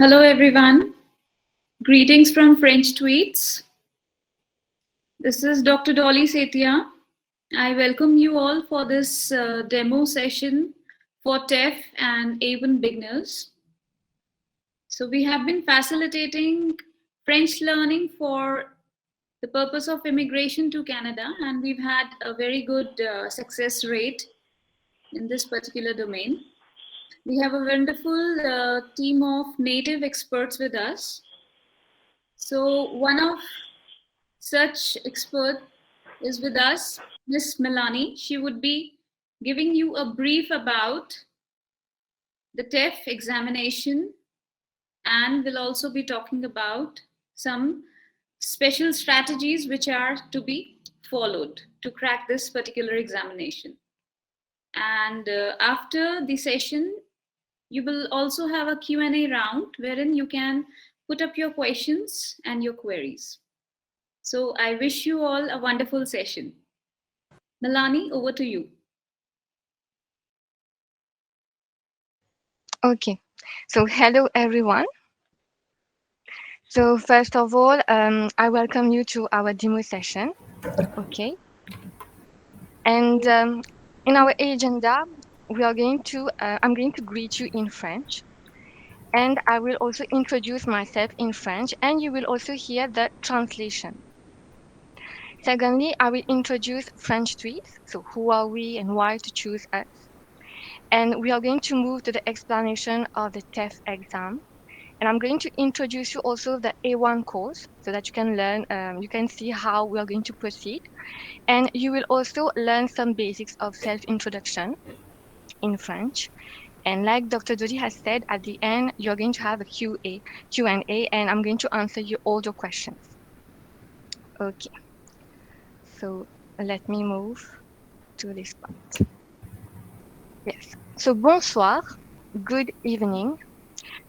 Hello, everyone. Greetings from French Tweets. This is Dr. Dolly Setia. I welcome you all for this demo session for TEF and A1 beginners. So we have been facilitating French learning for the purpose of immigration to Canada, and we've had a very good success rate in this particular domain. We have a wonderful team of native experts with us. So one of such expert is with us, Miss MELANY. She would be giving you a brief about the TEF examination, and will also be talking about some special strategies which are to be followed to crack this particular examination. And after the session, you will also have a Q&A round wherein you can put up your questions and your queries. So I wish you all a wonderful session. MELANY, over to you. Okay, so hello everyone. So first of all, I welcome you to our demo session. Okay, and in our agenda, we are going to, I'm going to greet you in French, and I will also introduce myself in French, and you will also hear the translation. Secondly, I will introduce French tweets. So who are we and why to choose us? And we are going to move to the explanation of the TEF exam. And I'm going to introduce you also the A1 course so that you can learn, you can see how we are going to proceed. And you will also learn some basics of self-introduction in French. And like Dr. Dodi has said, at the end, you're going to have a Q&A, and I'm going to answer you all your questions. Okay, so let me move to this part. Yes, so bonsoir, good evening.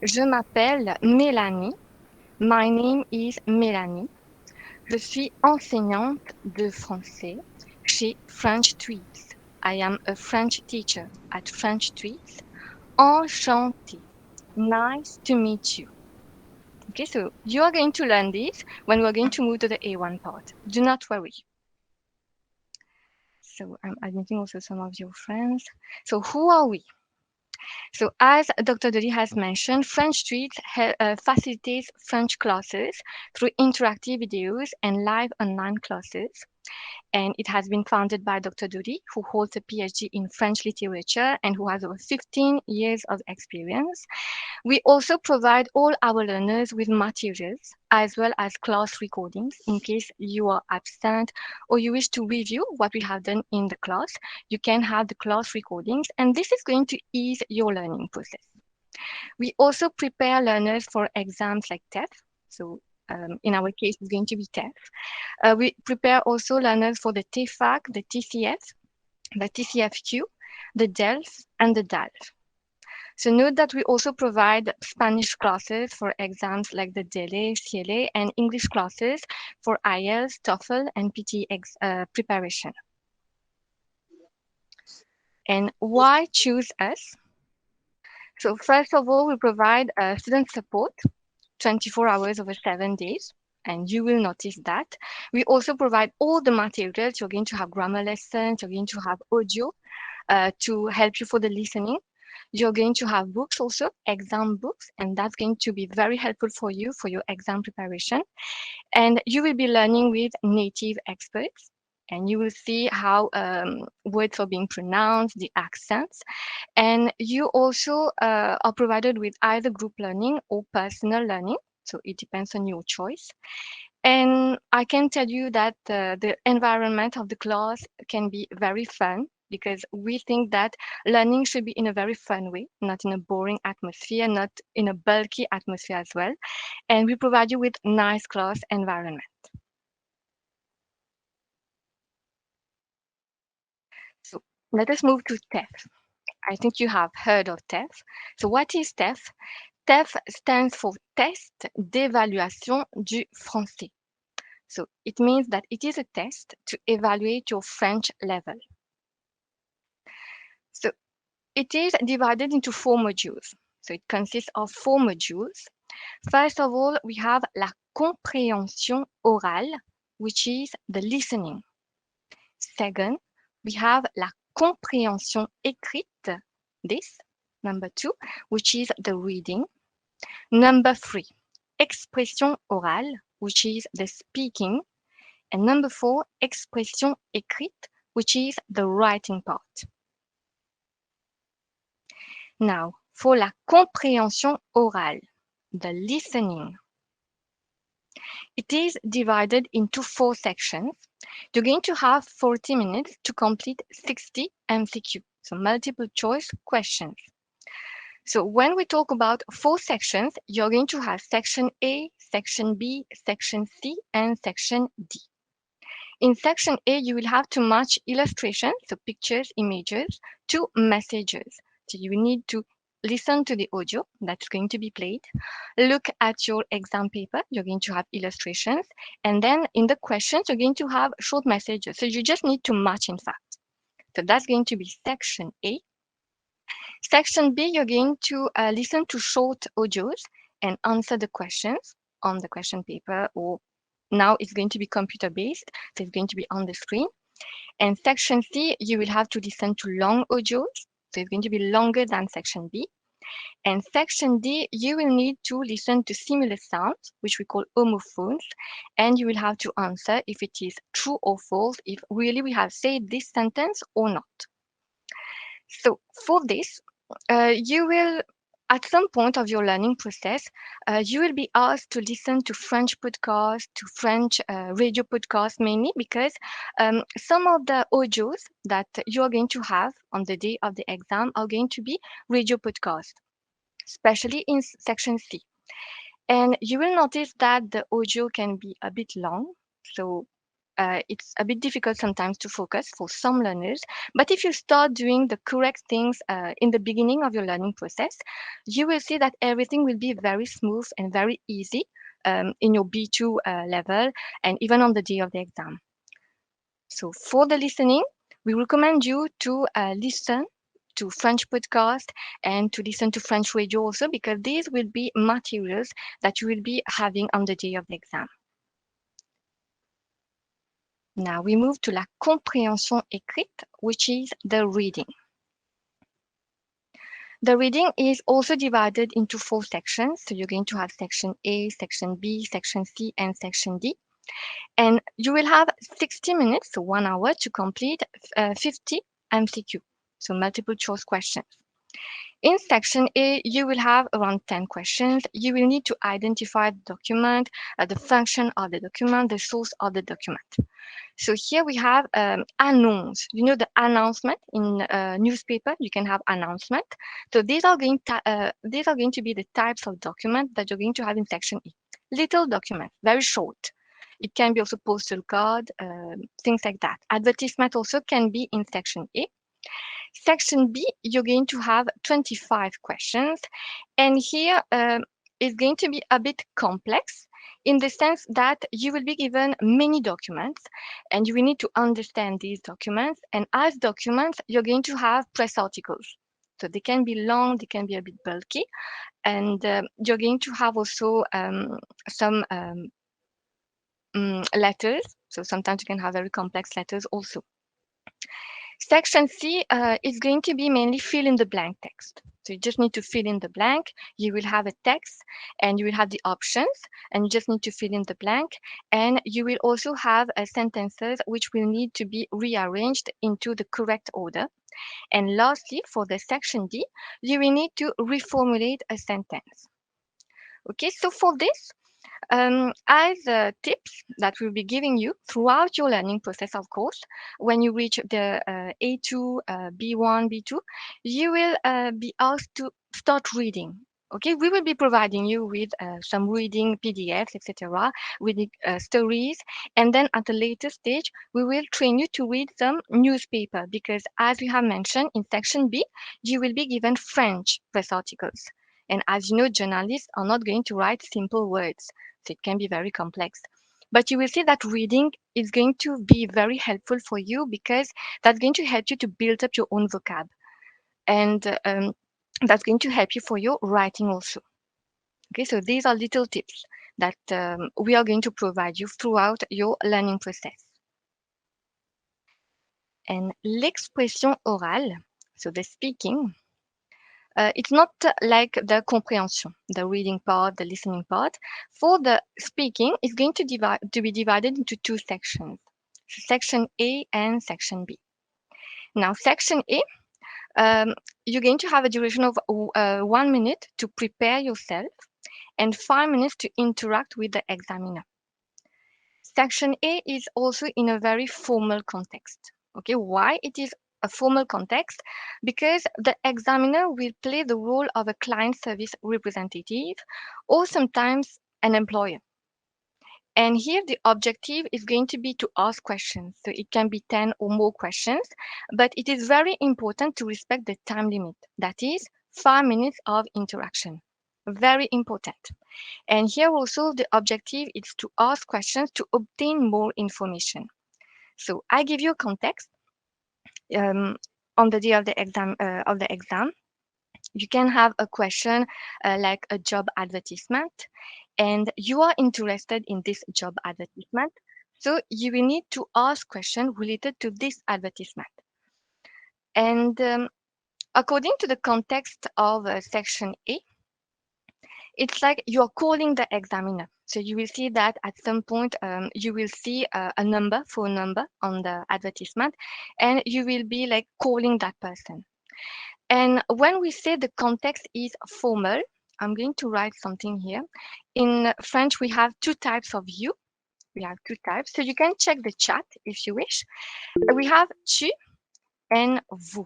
Je m'appelle Mélanie. My name is Mélanie. Je suis enseignante de français chez French Tweets. I am a French teacher at French Tweets. Enchantée. Nice to meet you. Okay, so you are going to learn this when we're going to move to the A1 part. Do not worry. So I'm admitting also some of your friends. So who are we? So as Dr. Dodi has mentioned, French Tweets facilitates French classes through interactive videos and live online classes. And it has been founded by Dr. Dodi, who holds a PhD in French literature and who has over 15 years of experience. We also provide all our learners with materials as well as class recordings in case you are absent or you wish to review what we have done in the class. You can have the class recordings, and this is going to ease your learning process. We also prepare learners for exams like TEF. So in our case, it's going to be TEF. We prepare also learners for the TEFAC, the TCF, the TCF.So, the DELF, and the DELF. So note that we also provide Spanish classes for exams like the DELE, CLA, and English classes for IELTS, TOEFL, and PT preparation. And why choose us? So first of all, we provide student support 24 hours over 7 days. And you will notice that. We also provide all the materials. You're going to have grammar lessons. You're going to have audio to help you for the listening. You're going to have books also, exam books, and that's going to be very helpful for you for your exam preparation. And you will be learning with native experts, and you will see how words are being pronounced, the accents. And you also are provided with either group learning or personal learning. So it depends on your choice. And I can tell you that the environment of the class can be very fun because we think that learning should be in a very fun way, not in a boring atmosphere, not in a bulky atmosphere as well. And we provide you with nice class environment. So let us move to TEF. I think you have heard of TEF. So what is TEF? TEF stands for Test d'évaluation du français. So it means that it is a test to evaluate your French level. So it is divided into 4 modules. So it consists of 4 modules. First of all, we have la compréhension orale, which is the listening. Second, we have la compréhension écrite, this, number 2, which is the reading. Number 3, expression orale, which is the speaking. And number 4, expression écrite, which is the writing part. Now, for la compréhension orale, the listening, it is divided into 4 sections. You're going to have 40 minutes to complete 60 MCQ, so multiple choice questions. So when we talk about 4 sections, you're going to have section A, section B, section C, and section D. In section A, you will have to match illustrations, so pictures, images, to messages. So you will need to listen to the audio that's going to be played, look at your exam paper, you're going to have illustrations, and then in the questions, you're going to have short messages. So you just need to match, in fact. So that's going to be section A. Section B, you're going to listen to short audios and answer the questions on the question paper, or now it's going to be computer based, so it's going to be on the screen. And section C, you will have to listen to long audios, so it's going to be longer than section B. And section D, you will need to listen to similar sounds, which we call homophones, and you will have to answer if it is true or false, if really we have said this sentence or not. So for this, you will, at some point of your learning process, you will be asked to listen to French podcasts, to French radio podcasts mainly, because some of the audios that you are going to have on the day of the exam are going to be radio podcasts, especially in section C. And you will notice that the audio can be a bit long, so it's a bit difficult sometimes to focus for some learners. But if you start doing the correct things in the beginning of your learning process, you will see that everything will be very smooth and very easy in your B2 level and even on the day of the exam. So for the listening, we recommend you to listen to French podcast and to listen to French radio also, because these will be materials that you will be having on the day of the exam. Now we move to la compréhension écrite, which is the reading. The reading is also divided into 4 sections. So you're going to have section A, section B, section C, and section D. And you will have 60 minutes, so 1 hour, to complete 50 MCQ, so multiple choice questions. In section A, you will have around 10 questions. You will need to identify the document, the function of the document, the source of the document. So here we have annonce. You know the announcement in newspaper, you can have announcement. So these are going to be the types of document that you're going to have in section E. Little document, very short. It can be also postal card, things like that. Advertisement also can be in section A. Section B, you're going to have 25 questions. And here is going to be a bit complex in the sense that you will be given many documents and you will need to understand these documents. And as documents, you're going to have press articles. So they can be long, they can be a bit bulky. And you're going to have also some letters. So sometimes you can have very complex letters also. Section C is going to be mainly fill in the blank text. So you just need to fill in the blank. You will have a text and you will have the options and you just need to fill in the blank. And you will also have sentences which will need to be rearranged into the correct order. And lastly, for the section D, you will need to reformulate a sentence. Okay, so for this, as tips that we'll be giving you throughout your learning process, of course, when you reach the A2, B1, B2, you will be asked to start reading. Okay, we will be providing you with some reading PDFs, etc., with stories, and then at a later stage, we will train you to read some newspaper, because as we have mentioned in section B, you will be given French press articles. And as you know, journalists are not going to write simple words. So it can be very complex. But you will see that reading is going to be very helpful for you, because that's going to help you to build up your own vocab. And that's going to help you for your writing also. Okay, so these are little tips that we are going to provide you throughout your learning process. And l'expression orale, so the speaking, it's not like the comprehension, the reading part, the listening part. For the speaking, it's going to be divided into two sections, section A and section B. Now, section A, you're going to have a duration of 1 minute to prepare yourself and 5 minutes to interact with the examiner. Section A is also in a very formal context. Okay, why it is a formal context? Because the examiner will play the role of a client service representative or sometimes an employer. And here the objective is going to be to ask questions. So it can be 10 or more questions, but it is very important to respect the time limit. That is 5 minutes of interaction. Very important. And here also the objective is to ask questions to obtain more information. So I give you a context on the day of the exam. You can have a question like a job advertisement, and you are interested in this job advertisement. So you will need to ask questions related to this advertisement. And according to the context of section A, it's like you're calling the examiner. So you will see that at some point you will see a number, phone number on the advertisement, and you will be like calling that person. And when we say the context is formal, I'm going to write something here. In French, we have two types of you. We have two types. So you can check the chat if you wish. We have tu and vous.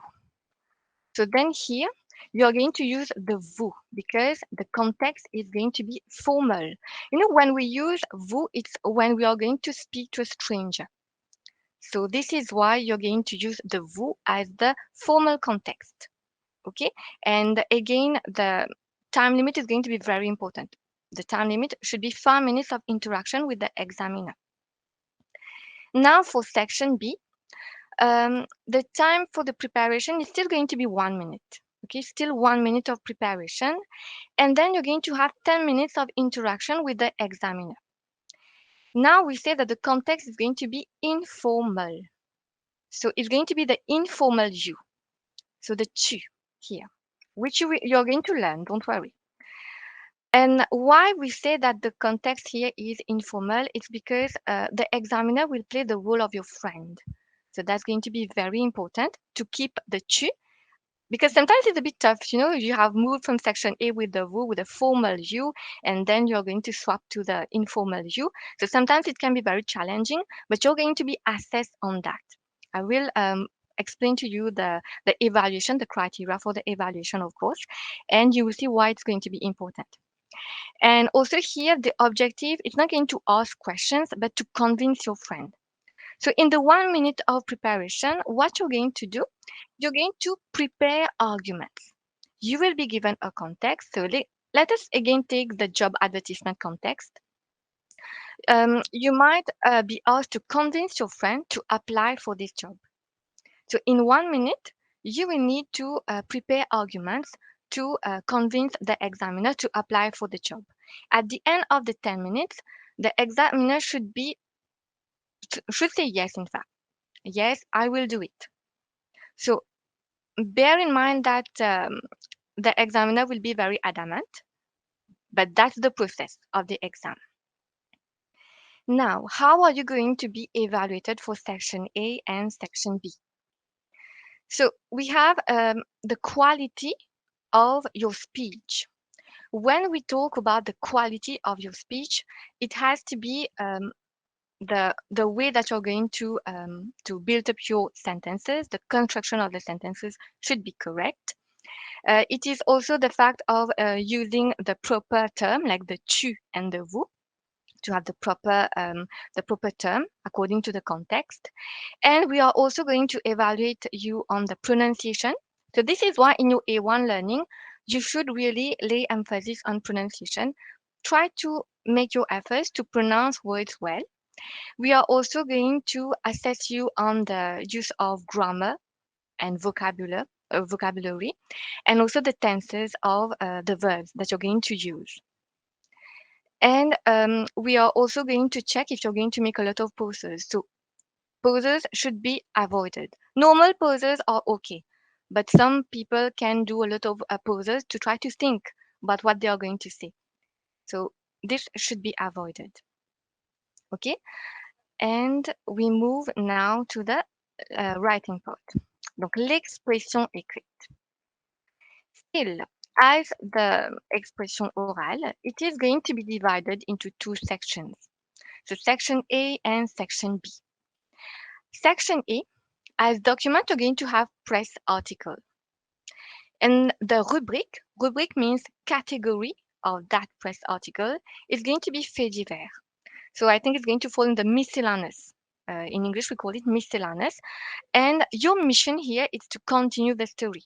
So then here, you are going to use the vous because the context is going to be formal. You know, when we use vous, it's when we are going to speak to a stranger. So this is why you're going to use the vous as the formal context. Okay, and again, the time limit is going to be very important. The time limit should be 5 minutes of interaction with the examiner. Now for section B, the time for the preparation is still going to be 1 minute. Okay, still 1 minute of preparation. And then you're going to have 10 minutes of interaction with the examiner. Now we say that the context is going to be informal. So it's going to be the informal you. So the tu here, which you're going to learn, don't worry. And why we say that the context here is informal, it's because the examiner will play the role of your friend. So that's going to be very important to keep the tu, because sometimes it's a bit tough. You know, you have moved from section A with the vous, with the formal you, and then you're going to swap to the informal you. So sometimes it can be very challenging, but you're going to be assessed on that. I will explain to you the evaluation, the criteria for the evaluation, of course, and you will see why it's going to be important. And also here, the objective is not going to ask questions, but to convince your friend. So in the 1 minute of preparation, what you're going to do, you're going to prepare arguments. You will be given a context. So let us again take the job advertisement context. You might be asked to convince your friend to apply for this job. So in 1 minute, you will need to prepare arguments to convince the examiner to apply for the job. At the end of the 10 minutes, the examiner should say yes, in fact. Yes, I will do it. So bear in mind that the examiner will be very adamant, but that's the process of the exam. Now, how are you going to be evaluated for section A and section B? So we have the quality of your speech. When we talk about the quality of your speech, it has to be the way that you're going to build up your sentences. The construction of the sentences should be correct. It is also the fact of using the proper term, like the tu and the vous, to have the proper term according to the context. And we are also going to evaluate you on the pronunciation. So this is why in your A1 learning, you should really lay emphasis on pronunciation. Try to make your efforts to pronounce words well. We are also going to assess you on the use of grammar and vocabulary, and also the tenses of the verbs that you're going to use. And we are also going to check if you're going to make a lot of pauses. So pauses should be avoided. Normal pauses are okay, but some people can do a lot of pauses to try to think about what they are going to say. So this should be avoided. Okay, and we move now to the writing part. Donc l'expression écrite. Still, as the expression orale, it is going to be divided into two sections. So section A and section B. Section A, as document, are going to have press article. And the rubric means category of that press article, is going to be fait divers. So I think it's going to fall in the miscellaneous. In English, we call it miscellaneous. And your mission here is to continue the story.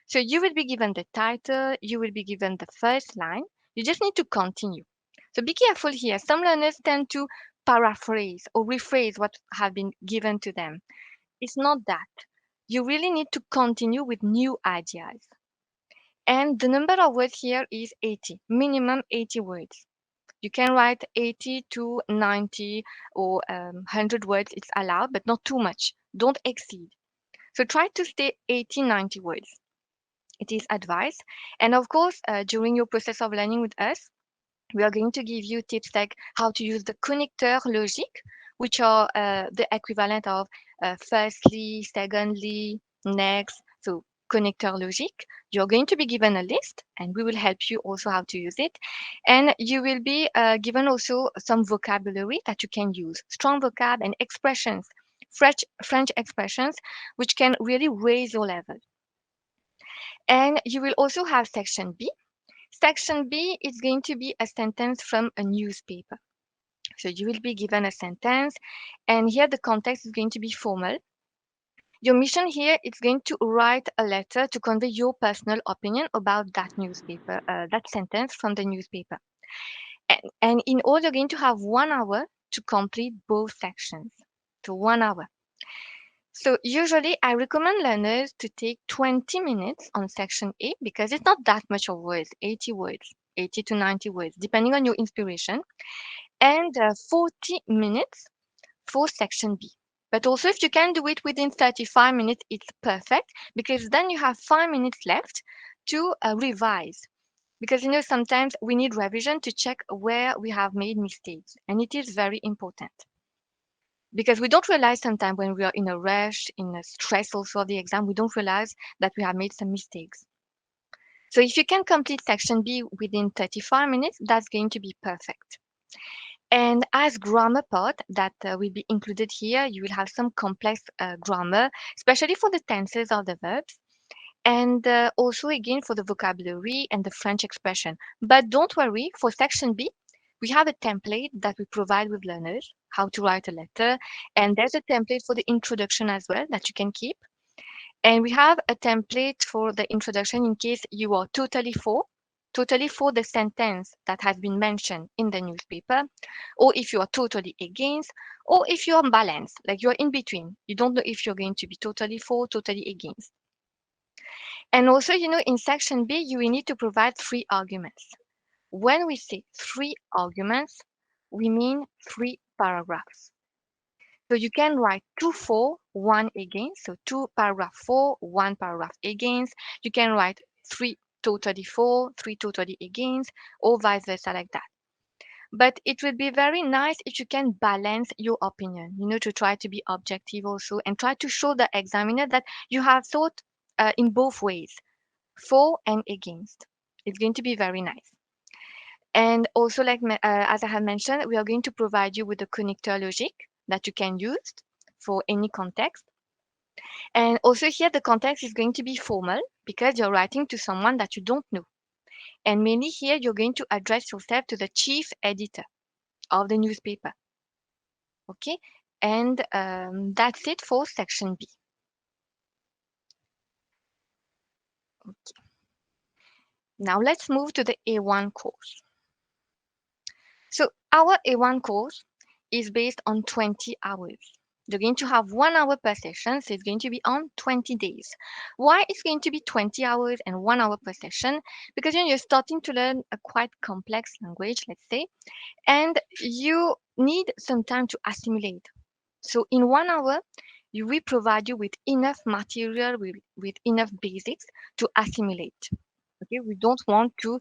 So you will be given the title, you will be given the first line. You just need to continue. So be careful here. Some learners tend to paraphrase or rephrase what have been given to them. It's not that. You really need to continue with new ideas. And the number of words here is 80, minimum 80 words. You can write 80 to 90 or 100 words, it's allowed, but not too much. Don't exceed. So try to stay 80, 90 words. It is advised. And of course, during your process of learning with us, we are going to give you tips like how to use the connecteurs logiques, which are the equivalent of firstly, secondly, next. So connecteur logique. You're going to be given a list and we will help you also how to use it. And you will be given also some vocabulary that you can use, strong vocab and expressions, French expressions, which can really raise your level. And you will also have section B. Section B is going to be a sentence from a newspaper. So you will be given a sentence, and here the context is going to be formal. Your mission here is going to write a letter to convey your personal opinion about that newspaper, that sentence from the newspaper. And in all, you're going to have 1 hour to complete both sections. So 1 hour. So usually I recommend learners to take 20 minutes on section A because it's not that much of words, 80 words, 80 to 90 words, depending on your inspiration, and 40 minutes for section B. But also if you can do it within 35 minutes, it's perfect because then you have 5 minutes left to revise. Because sometimes we need revision to check where we have made mistakes, and it is very important because we don't realize sometimes when we are in a rush, in a stress also of the exam, we don't realize that we have made some mistakes. So if you can complete section B within 35 minutes, that's going to be perfect. And as grammar part that will be included here, you will have some complex grammar, especially for the tenses of the verbs. And also again for the vocabulary and the French expression. But don't worry, for section B, we have a template that we provide with learners, how to write a letter. And there's a template for the introduction as well that you can keep. And we have a template for the introduction in case you are totally for the sentence that has been mentioned in the newspaper, or if you are totally against, or if you're balanced, like you're in between. You don't know if you're going to be totally for, totally against. And also, in section B, you will need to provide 3 arguments. When we say 3 arguments, we mean 3 paragraphs. So you can write 2 for, 1 against. So 2 paragraph for, 1 paragraph against. You can write 3 totally for, 3 totally against, or vice versa like that. But it would be very nice if you can balance your opinion, to try to be objective also and try to show the examiner that you have thought in both ways, for and against. It's going to be very nice. And also, like as I have mentioned, we are going to provide you with a connecteur logique that you can use for any context. And also here, the context is going to be formal because you're writing to someone that you don't know. And mainly here, you're going to address yourself to the chief editor of the newspaper. Okay, and that's it for section B. Okay. Now let's move to the A1 course. So our A1 course is based on 20 hours. You're going to have 1 hour per session, so it's going to be on 20 days. Why it's going to be 20 hours and 1 hour per session? Because you're starting to learn a quite complex language, let's say, and you need some time to assimilate. So in 1 hour, we provide you with enough material, with enough basics to assimilate. Okay, we don't want to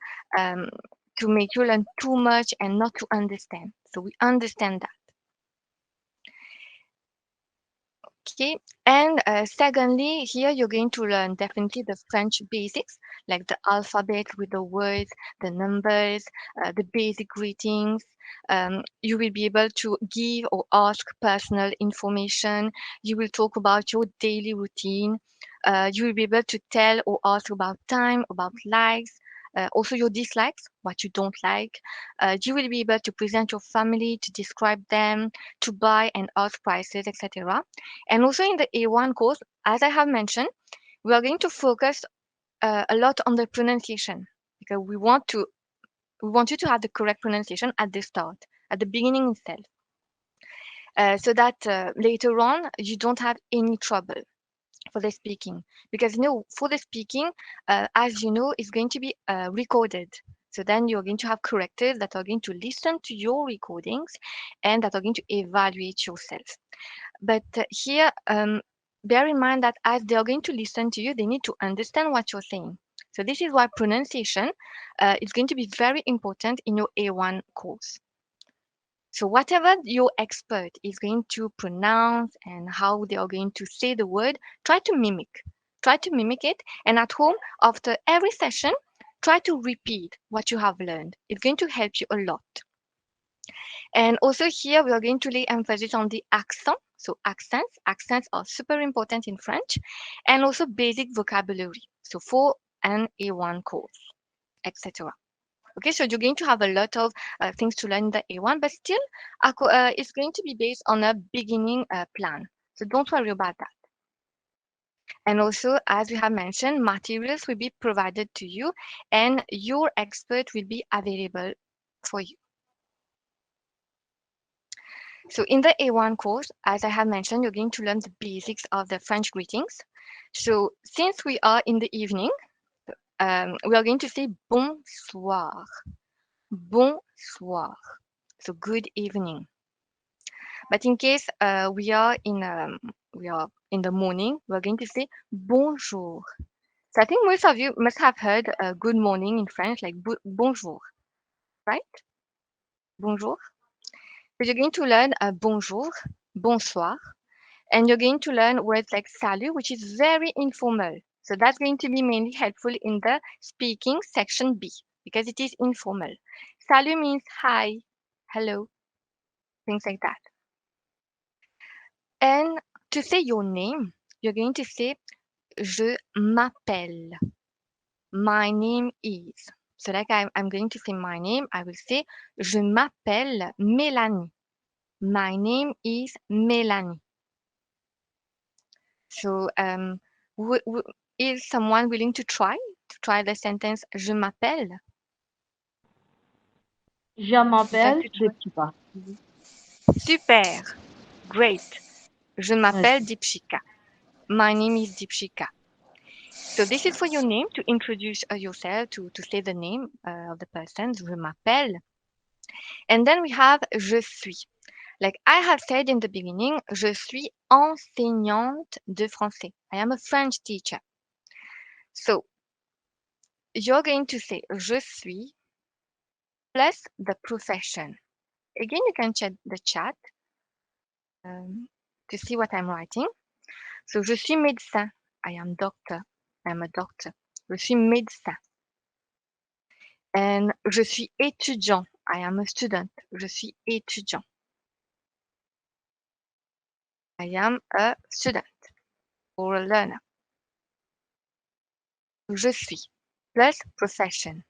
make you learn too much and not to understand. So we understand that. Okay, and secondly, here you're going to learn definitely the French basics, like the alphabet with the words, the numbers, the basic greetings. You will be able to give or ask personal information. You will talk about your daily routine. You will be able to tell or ask about time, about likes, also your dislikes, what you don't like. You will be able to present your family, to describe them, to buy and ask prices, etc. And also in the A1 course, as I have mentioned, we are going to focus a lot on the pronunciation because we want you to have the correct pronunciation at the start, at the beginning itself, so that later on you don't have any trouble for the speaking. Because for the speaking, as you know, it's going to be recorded. So then you're going to have correctors that are going to listen to your recordings and that are going to evaluate yourself. But here, bear in mind that as they are going to listen to you, they need to understand what you're saying. So this is why pronunciation is going to be very important in your A1 course. So whatever your expert is going to pronounce and how they are going to say the word, try to mimic. Try to mimic it. And at home, after every session, try to repeat what you have learned. It's going to help you a lot. And also here, we are going to lay emphasis on the accent. So accents. Accents are super important in French. And also basic vocabulary. So for an A1 course, etc. Okay, so you're going to have a lot of things to learn in the A1, but still, it's going to be based on a beginning plan. So don't worry about that. And also, as we have mentioned, materials will be provided to you and your expert will be available for you. So in the A1 course, as I have mentioned, you're going to learn the basics of the French greetings. So since we are in the evening, we are going to say bonsoir. Bonsoir. So good evening. But in case we are in the morning, we're going to say bonjour. So I think most of you must have heard good morning in French, like bonjour, right? Bonjour. So you're going to learn bonjour, bonsoir, and you're going to learn words like salut, which is very informal. So that's going to be mainly helpful in the speaking section B because it is informal. Salut means hi, hello, things like that. And to say your name, you're going to say je m'appelle. My name is. So like I'm going to say my name, I will say je m'appelle Mélanie. My name is Mélanie. So is someone willing to try the sentence je m'appelle? Je m'appelle Deepshika. Super. Great. Je m'appelle Deepshika. My name is Deepshika. So this is for your name, to introduce yourself, to say the name of the person, je m'appelle. And then we have je suis. Like I have said in the beginning, je suis enseignante de français. I am a French teacher. So you're going to say je suis plus the profession. Again, you can check the chat to see what I'm writing. So je suis médecin. I am doctor. I am a doctor. Je suis médecin. And je suis étudiant. I am a student. Je suis étudiant. I am a student or a learner. Je suis plus profession.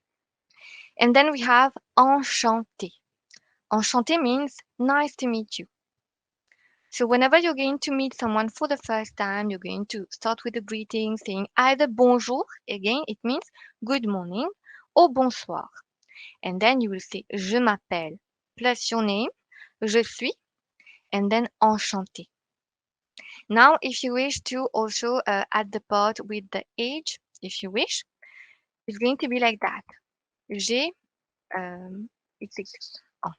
And then we have enchanté. Enchanté means nice to meet you. So whenever you're going to meet someone for the first time, you're going to start with a greeting saying either bonjour, again, it means good morning, or bonsoir. And then you will say je m'appelle plus your name, je suis, and then enchanté. Now, if you wish to also add the part with the age, if you wish, it's going to be like that. J'ai, oh,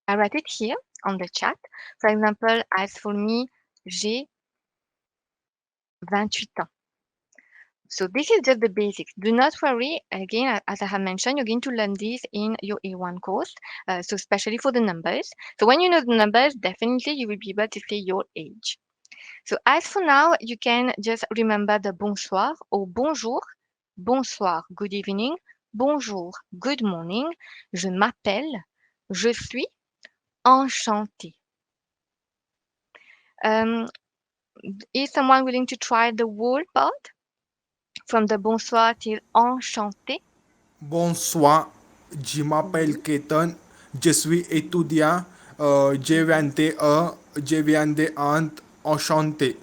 I write it here on the chat. For example, as for me, j'ai 28 ans. So this is just the basics. Do not worry. Again, as I have mentioned, you're going to learn this in your A1 course. So especially for the numbers. So when you know the numbers, definitely you will be able to say your age. So as for now, you can just remember the bonsoir or bonjour. Bonsoir, good evening. Bonjour, good morning. Je m'appelle. Je suis enchanté. Is someone willing to try the whole part? From the bonsoir till enchanté? Bonsoir, je m'appelle Ketan, je suis étudiant, j'ai 21, je viens de Inde, enchanté.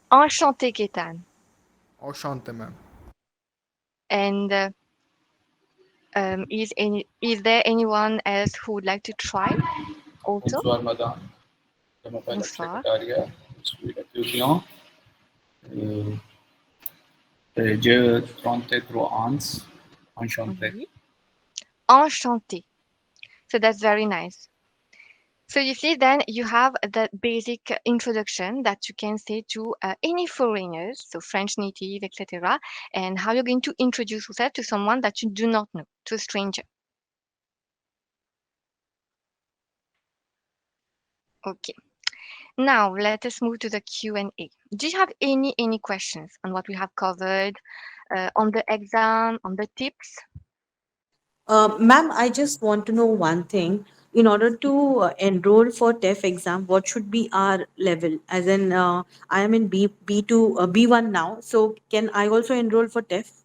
Enchanté, Ketan. Enchanté, même. And is there anyone else who would like to try also? Bonsoir, madame. Je m'appelle Akshay Bonsoir. Kataria. Je suis étudiant. J'ai 33 ans. Enchanté. Oui. Enchanté. So that's very nice. So you see, then you have the basic introduction that you can say to any foreigners, so French native, etc., and how you're going to introduce yourself to someone that you do not know, to a stranger. Okay. Now let us move to the Q&A. Do you have any questions on what we have covered, on the exam, on the tips? Ma'am, I just want to know one thing. In order to enroll for TEF exam, what should be our level? As in, I am in B2, B1 now. So can I also enroll for TEF?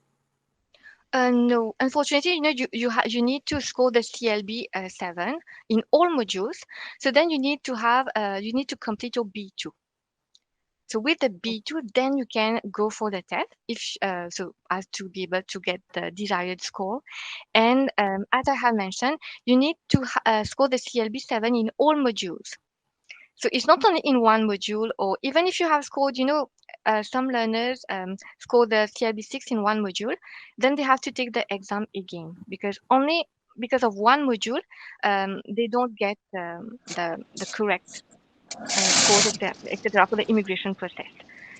No, unfortunately, you need to score the CLB 7 in all modules. So then you need to complete your B2. So with the B2, then you can go for the TEF so as to be able to get the desired score. And as I have mentioned, you need to score the CLB 7 in all modules. So it's not only in one module, or even if you have scored, some learners score the CLB 6 in one module, then they have to take the exam again because only because of one module, they don't get the correct scores, etc., for the immigration process.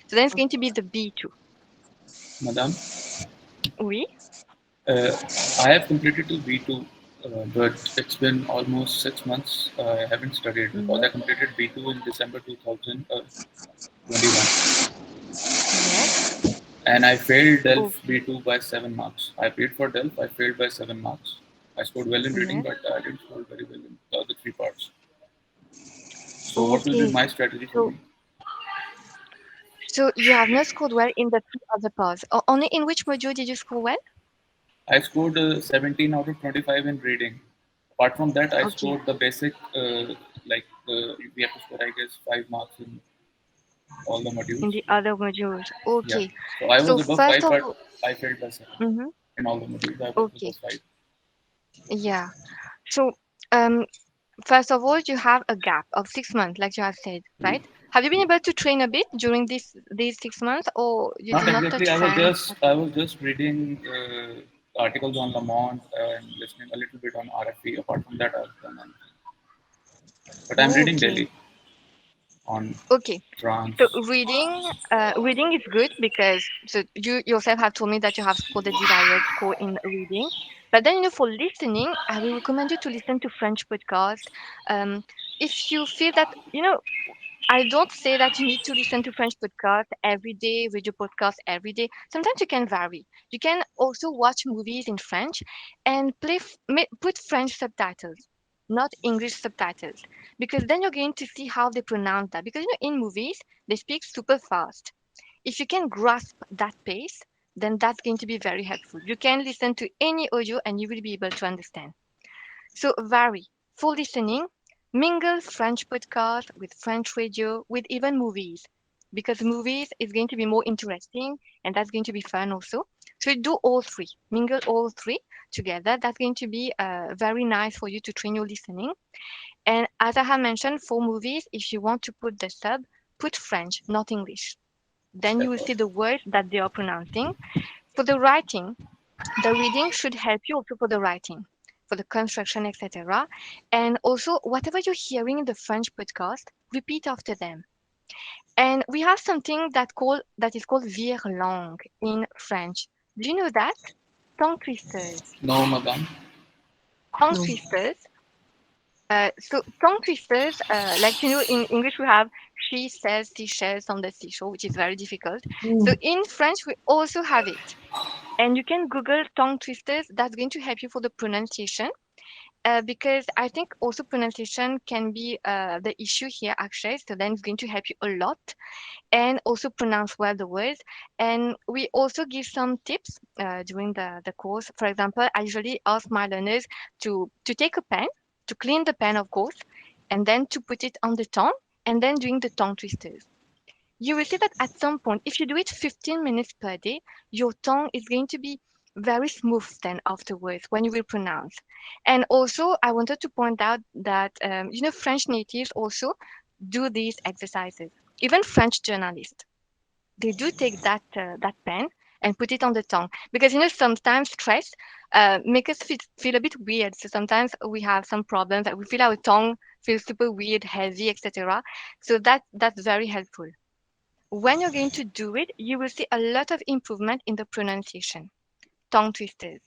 So then it's going to be the B2. Madam, Oui. I have completed till B2, but it's been almost 6 months. I haven't studied because I completed B2 in December 2021. Yes. And I failed DELF B2 by 7 marks. I paid for DELF, I failed by 7 marks. I scored well in reading, but I didn't score very well in the other 3 parts. So what will be my strategy for me? So you have not scored well in the 3 other parts. Only in which module did you score well? I scored 17 out of 25 in reading. Apart from that, I scored the basic, we have to score, I guess, 5 marks in all the modules. In the other modules. Okay. Yeah. So I was above 5, but I failed by 7. In all the modules, I was above 5. Yeah. So, first of all, you have a gap of 6 months, like you have said, right? Have you been able to train a bit during these 6 months, or you Not did not exactly. touch French? I was just reading articles on Le Monde and listening a little bit on RFE. Apart from that, I've done anything. But I'm reading daily on France. So reading is good because so you yourself have told me that you have scored the desired score in reading. But then for listening, I will recommend you to listen to French podcast. If you feel that I don't say that you need to listen to French podcast every day, radio podcast every day. Sometimes you can vary. You can also watch movies in French and put French subtitles, not English subtitles, because then you're going to see how they pronounce that. Because in movies, they speak super fast. If you can grasp that pace, then that's going to be very helpful. You can listen to any audio and you will be able to understand. So vary. For listening, mingle French podcast with French radio, with even movies, because movies is going to be more interesting and that's going to be fun also. So do all three, mingle all three together. That's going to be very nice for you to train your listening. And as I have mentioned, for movies, if you want to put the sub, put French, not English. Then you will see the words that they are pronouncing. For the writing, the reading should help you also for the writing, for the construction, etc. And also, whatever you're hearing in the French podcast, repeat after them. And we have something that is called vier langue in French. Do you know that? Tongue twisters. No, madam. Tongue No. twisters. So tongue twisters, like in English we have she says, seashells on the seashore, which is very difficult. So in French we also have it, and you can Google tongue twisters. That's going to help you for the pronunciation, because I think also pronunciation can be the issue here actually. So then it's going to help you a lot, and also pronounce well the words. And we also give some tips during the course. For example, I usually ask my learners to take a pen, to clean the pen, of course, and then to put it on the tongue, and then doing the tongue twisters. You will see that at some point, if you do it 15 minutes per day, your tongue is going to be very smooth then afterwards when you will pronounce. And also, I wanted to point out that, French natives also do these exercises. Even French journalists, they do take that pen and put it on the tongue, because sometimes stress make us feel a bit weird. So sometimes we have some problems that we feel our tongue feels super weird, heavy, etc. So that's very helpful. When you're going to do it, you will see a lot of improvement in the pronunciation. Tongue twisters.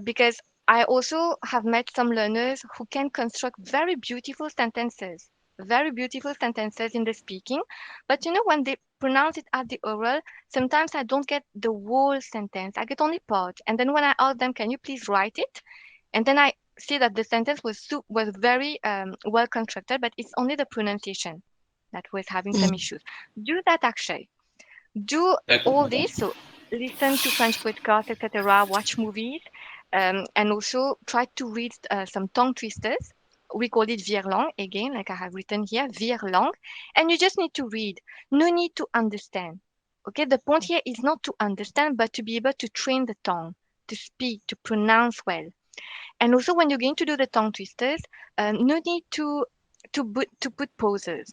Because I also have met some learners who can construct very beautiful sentences in the speaking. But when they pronounce it at the oral, sometimes I don't get the whole sentence. I get only part. And then when I ask them, can you please write it? And then I see that the sentence was very well constructed, but it's only the pronunciation that was having some issues. Do that actually. Do all this. So listen to French podcasts, etc. Watch movies, and also try to read some tongue twisters. We call it virlang again, like I have written here, virlang. And you just need to read. No need to understand. Okay, the point here is not to understand, but to be able to train the tongue, to speak, to pronounce well. And also, when you're going to do the tongue twisters, no need to put pauses.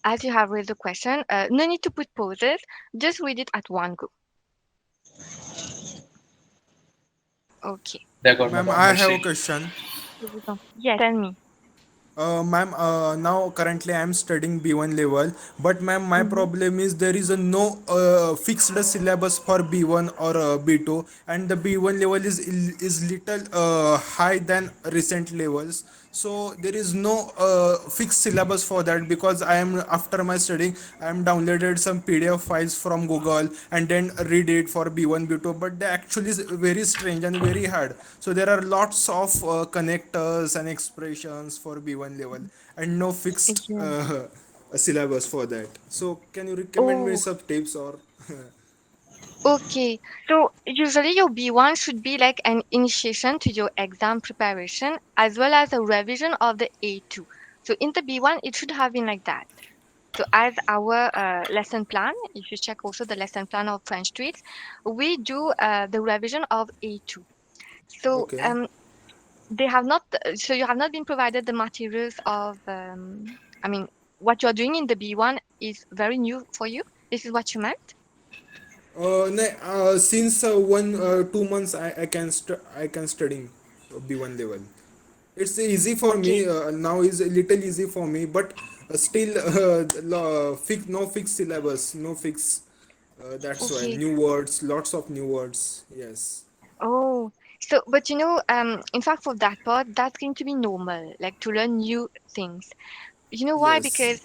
As you have raised the question, no need to put pauses. Just read it at one go. Okay. D'accord, Ma'am, madam. I have a Merci. question. Yes, tell me. Ma'am, now currently I am studying B1 level, but ma'am, my problem is there is a no fixed syllabus for B1 or B2, and the B1 level is little high than recent levels. So there is no fixed syllabus for that, because I am after my studying I am downloaded some PDF files from Google and then read it for B1 B2, but they actually is very strange and very hard. So there are lots of connectors and expressions for B1 level and no fixed Yeah. syllabus for that. So can you recommend me Oh, some tips or okay. So usually your B1 should be like an initiation to your exam preparation as well as a revision of the A2. So in the B1, it should have been like that. So as our lesson plan, if you check also the lesson plan of French tweets, we do the revision of A2. So okay? they have not, so you have not been provided the materials of, I mean, what you're doing in the B1 is very new for you. This is what you meant? Since 2 months I can studying B1 level. It's easy for me Okay. now. Is a little easy for me, but still no fixed syllabus, no fix. That's why Okay. new words, lots of new words. Yes. Oh, so, but in fact, for that part, that's going to be normal, like to learn new things. You know why? Yes. Because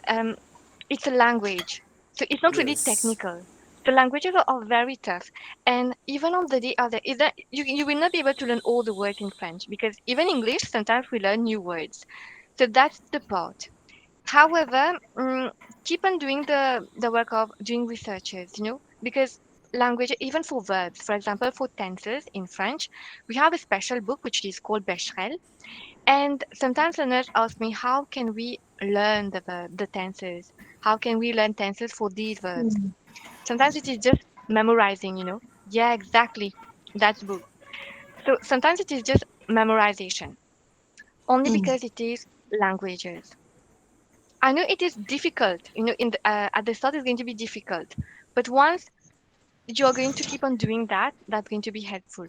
it's a language, so it's not really Yes. technical. The languages are very tough, and even on the day of the, is that you will not be able to learn all the words in French, because even English sometimes we learn new words. So that's the part. However, keep on doing the work of doing researches, because language, even for verbs, for example, for tenses in French, we have a special book which is called Becherel. And sometimes learners ask me, how can we learn the tenses? How can we learn tenses for these verbs? Sometimes it is just memorizing. Yeah, exactly. That's book. So sometimes it is just memorization, only because it is languages. I know it is difficult, in at the start it's going to be difficult, but once you're going to keep on doing that, that's going to be helpful.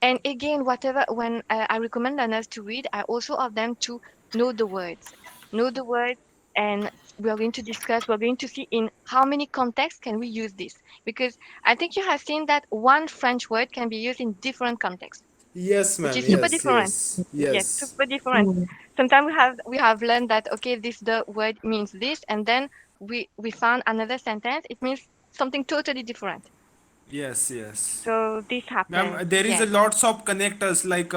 And again, whatever, when I recommend learners to read, I also ask them to know the words, know the words, and we are going to discuss, we're going to see in how many contexts can we use this. Because I think you have seen that one French word can be used in different contexts, Yes, which ma'am. is super Yes, different. yes, Yes, yes, super different. Mm. Sometimes we have learned that okay, this the word means this, and then we found another sentence, it means something totally different. yes, yes. So this Ma'am, happens. there is a Yes. lots of connectors like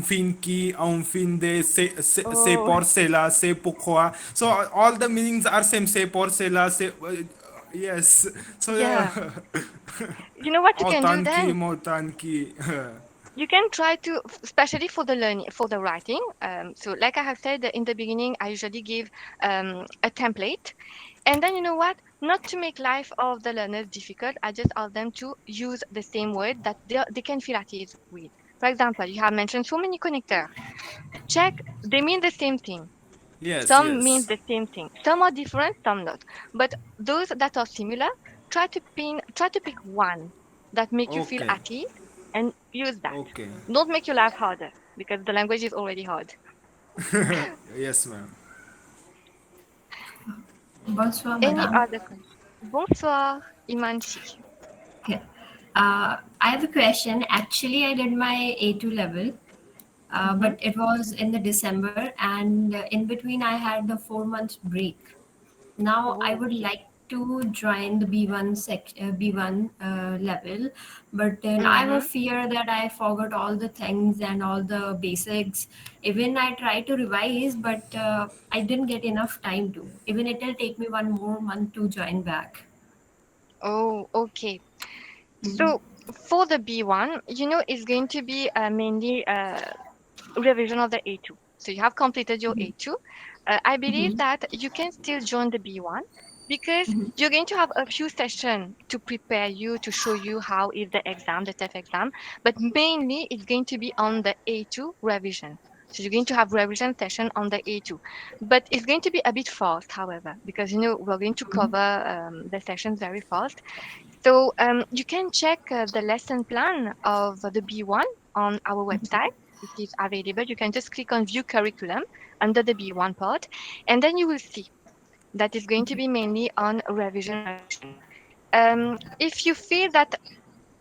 fin ki, fin de, se Oh, por cela, se pourquoi. So all the meanings are same. Se por cela, se. Yes. So yeah. You know what you can do autan ki, then? motan ki. You can try to, especially for the learning, for the writing. So, like I have said in the beginning, I usually give a template. And then, you know what? Not to make life of the learners difficult, I just ask them to use the same word that they can feel at ease with. For example, you have mentioned so many connectors. Check, they mean the same thing. Yes, Some means yes. the same thing. Some are different, some not. But those that are similar, try to pick one that make you feel Okay, at ease and use that. okay. Don't make your life harder because the language is already hard. Yes, ma'am. Bonsoir, Any madame. other question? Bonsoir, Imanchi. Okay. I have a question. Actually, I did my A2 level, Mm-hmm. but it was in the December, and in between, I had the 4 month break. Now, I Oh, would okay. like to join the B1 level, but now I have a Mm-hmm. fear that I forgot all the things and all the basics. Even I tried to revise, but I didn't get enough time to. Even it'll take me 1 more month to join back. Oh, okay. Mhm. So for the B1, it's going to be mainly revision of the A2. So you have completed your Mhm. A2. I believe Mhm. that you can still join the B1 because Mhm. you're going to have a few sessions to prepare you, to show you how is the exam, the TEF exam, but mainly it's going to be on the A2 revision. So you're going to have revision session on the A2, but it's going to be a bit fast, however, because we're going to cover the sessions very fast. So you can check the lesson plan of the B1 on our website. It is available. You can just click on View Curriculum under the B1 part, and then you will see that is going to be mainly on revision. If you feel that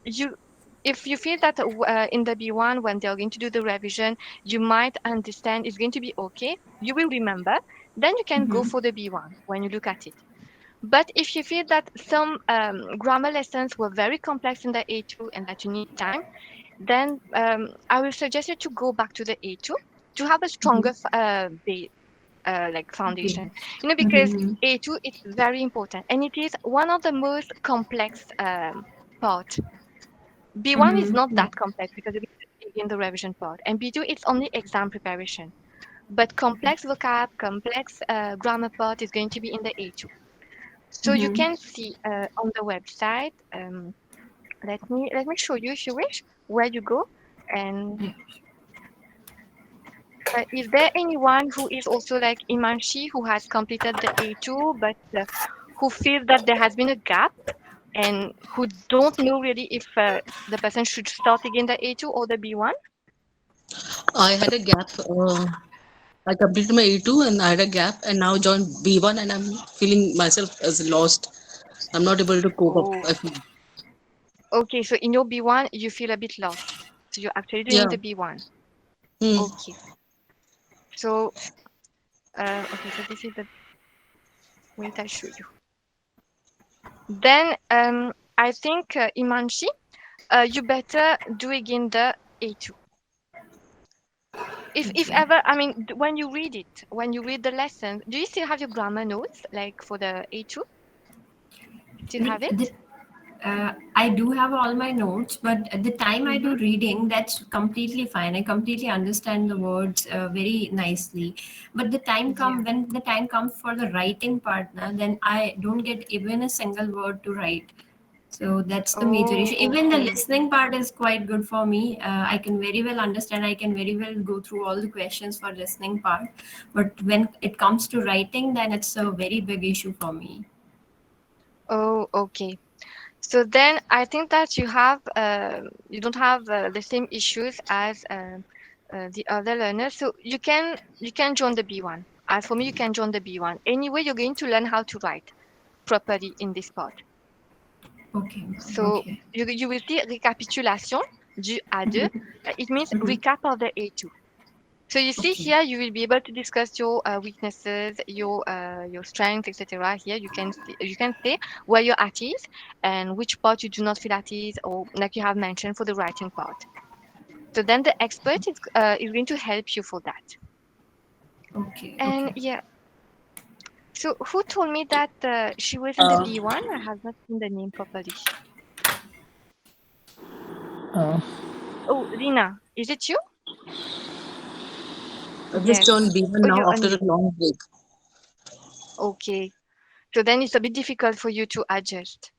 you in the B1 when they're going to do the revision, you might understand it's going to be okay. You will remember. Then you can go Mhm. for the B1 when you look at it. But if you feel that some grammar lessons were very complex in the A2 and that you need time, then I will suggest you to go back to the A2 to have a stronger Mhm. like Okay. foundation. Because Mhm. A2 is very important and it is one of the most complex part. B1 is Mhm. not that complex because it is in the revision part, and B2 it's only exam preparation. But complex vocab, complex grammar part is going to be in the A2. So you Mhm. can see on the website. Let me show you if you wish where you go. And Yeah. is there anyone who is also like Imanshi who has completed the A2 but who feels that there has been a gap and who don't know really if the person should start again the A2 or the B1? I had a gap. I completed my A2 and I had a gap and now joined B1 and I'm feeling myself as lost. I'm not able to cope up. Oh, okay. So in your B1 you feel a bit lost. So you're actually doing Yeah. the B1. Hmm. Okay. So okay. So this is the wait. I show you. Then I think Imanshi, you better do again the A2. If Okay. ever, I mean, when you read it, when you read the lesson, do you still have your grammar notes like for the A2? Still have it? I do have all my notes, but at the time I Mm-hmm. do reading, that's completely fine. I completely understand the words very nicely. But Yeah. when the time comes for the writing part, then I don't get even a single word to write. So that's the major issue. Even the Okay. listening part is quite good for me. I can very well understand. I can very well go through all the questions for listening part. But when it comes to writing, then it's a very big issue for me. Oh, okay. So then I think that you don't have the same issues as the other learners. So you can join the B1. As for me, you can join the B1. Anyway, you're going to learn how to write properly in this part. Okay. So Okay. you will see récapitulation du A2. It means recap of the A2. So you see Okay. here, you will be able to discuss your weaknesses, your strengths, etc. Here you can say where you're at ease and which part you do not feel at ease, or like you have mentioned for the writing part. So then the expert is going to help you for that. Okay. And Okay. yeah, so who told me that she was in the B1? I have not seen the name properly. Uh, Oh, Rina, is it you? I've just Yes. joined B1 Oh, now you're after a unmuted. long break. Okay. So then it's a bit difficult for you to adjust.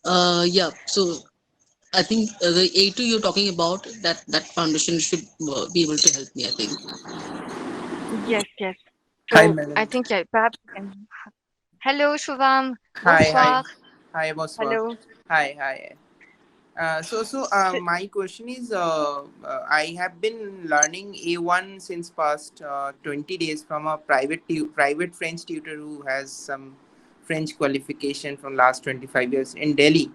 Yeah. So I think the A2 you're talking about, that foundation should be able to help me, I think. Yes, yes. Hi, So I Melanie. think yeah, perhaps you can. Hello, Shubham. Hi, hi, Bonsoir. hi, bonsoir. Hello. Hi, hi. So, My question is, I have been learning A1 since past 20 days from a private French tutor who has some French qualification from last 25 years in Delhi.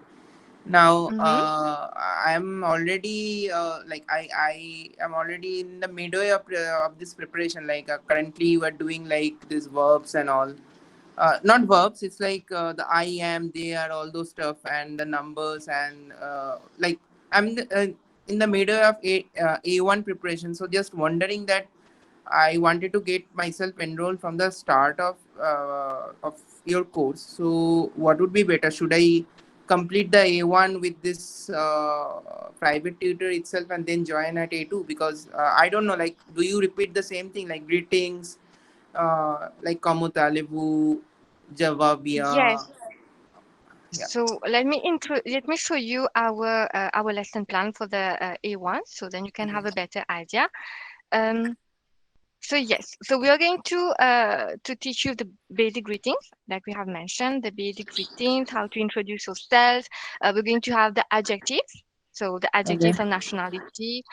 Now, mm-hmm. I'm already I am already in the midway of this preparation. Like currently, we are doing like these verbs and all. Not verbs, it's like the I am, they are, all those stuff, and the numbers, and like I'm in the middle of A1 preparation. So just wondering that I wanted to get myself enrolled from the start of your course. So what would be better? Should I complete the A1 with this private tutor itself and then join at A2? Because I don't know, like, do you repeat the same thing, like greetings, like Kamutalevu, Yes. Javabia? Yeah. So let me show you our lesson plan for the A1, so then you can have a better idea. Um, so yes, so we are going to teach you the basic greetings, like we have mentioned, the basic greetings, how to introduce yourself. We're going to have the adjectives, so the Okay. adjectives and nationality,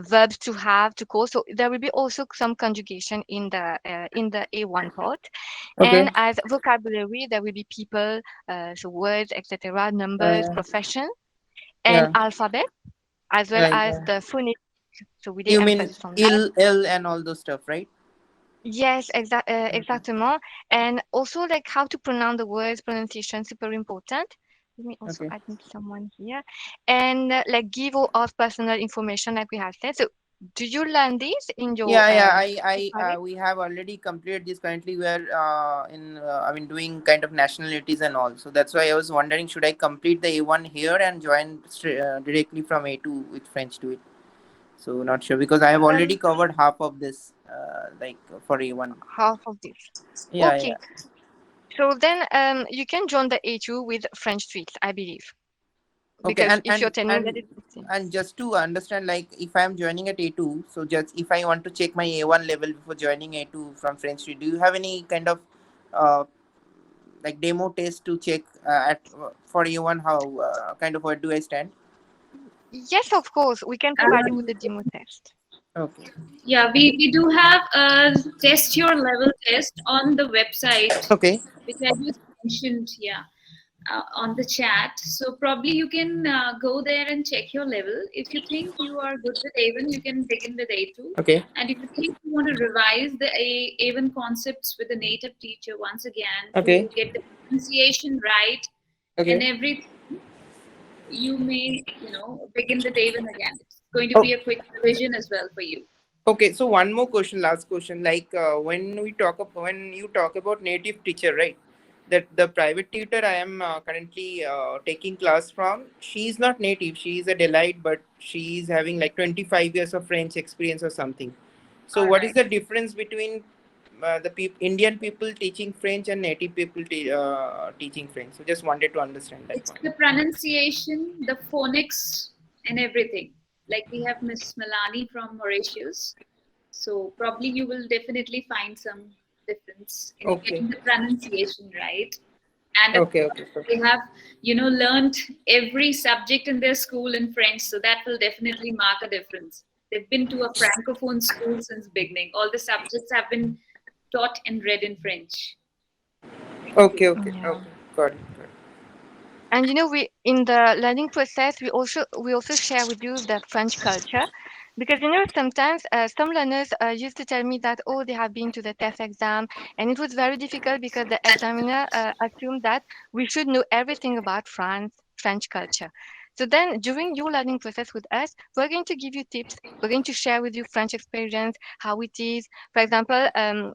verbs to have, to call. So there will be also some conjugation in the A1 part. And Okay. as vocabulary, there will be people, so words, etc., numbers, Yeah. profession, and Yeah. alphabet, as well Right. as the phonics. So we lay You mean emphasis on that. ill and all those stuff, right? Yes, Okay. exactement. And also like how to pronounce the words, pronunciation, super important. Let me also Okay. add someone here. And like give or ask personal information like we have said. So do you learn this in your Yeah, yeah. private? We have already completed this. Currently, we are I mean, doing kind of nationalities and all. So that's why I was wondering, should I complete the A1 here and join directly from A2 with French to it? So not sure because I have already Um, covered half of this, like for A1. half of this. Yeah, Okay. yeah. So then you can join the A2 with French tweets, I believe. Okay, Because if you're telling me that it's the same. and just to understand, like if I'm joining at A2, so just if I want to check my A1 level before joining A2 from French, do you have any kind of uh, like demo test to check at for A1 how kind of where do I stand? Yes, of course, we can provide you with Um, the demo test. Okay. yeah, we do have a test your level test on the website, Okay. which I just mentioned, yeah, on the chat. So probably you can go there and check your level. If you think you are good with A1, you can begin with A2. Okay. And if you think you want to revise the A1 concepts with a native teacher once again Okay. to get the pronunciation right and Okay. everything, you may, begin with A1 again. It's going to Oh, be a quick revision as well for you. okay. So one more question, last question. Like when you talk about native teacher, right? That the private tutor I am currently taking class from, she is not native. She is a delight, but she is having like 25 years of French experience or something. So All what is right. the difference between Indian people teaching French and native people teaching French. So just wanted to understand that It's point. the pronunciation, the phonics, and everything. Like we have Miss Melanie from Mauritius. So probably you will definitely find some difference in Okay. getting the pronunciation right. And of Okay. course, Okay. they have, learned every subject in their school in French. So that will definitely mark a difference. They've been to a francophone school since beginning. All the subjects have been taught and read in French. Okay. Okay. Yeah. Okay. Got it. Got it. And we in the learning process we also share with you the French culture, because sometimes some learners used to tell me that, oh, they have been to the TEF exam and it was very difficult because the examiner assumed that we should know everything about French culture. So then during your learning process with us, we're going to give you tips. We're going to share with you French experience, how it is. For example,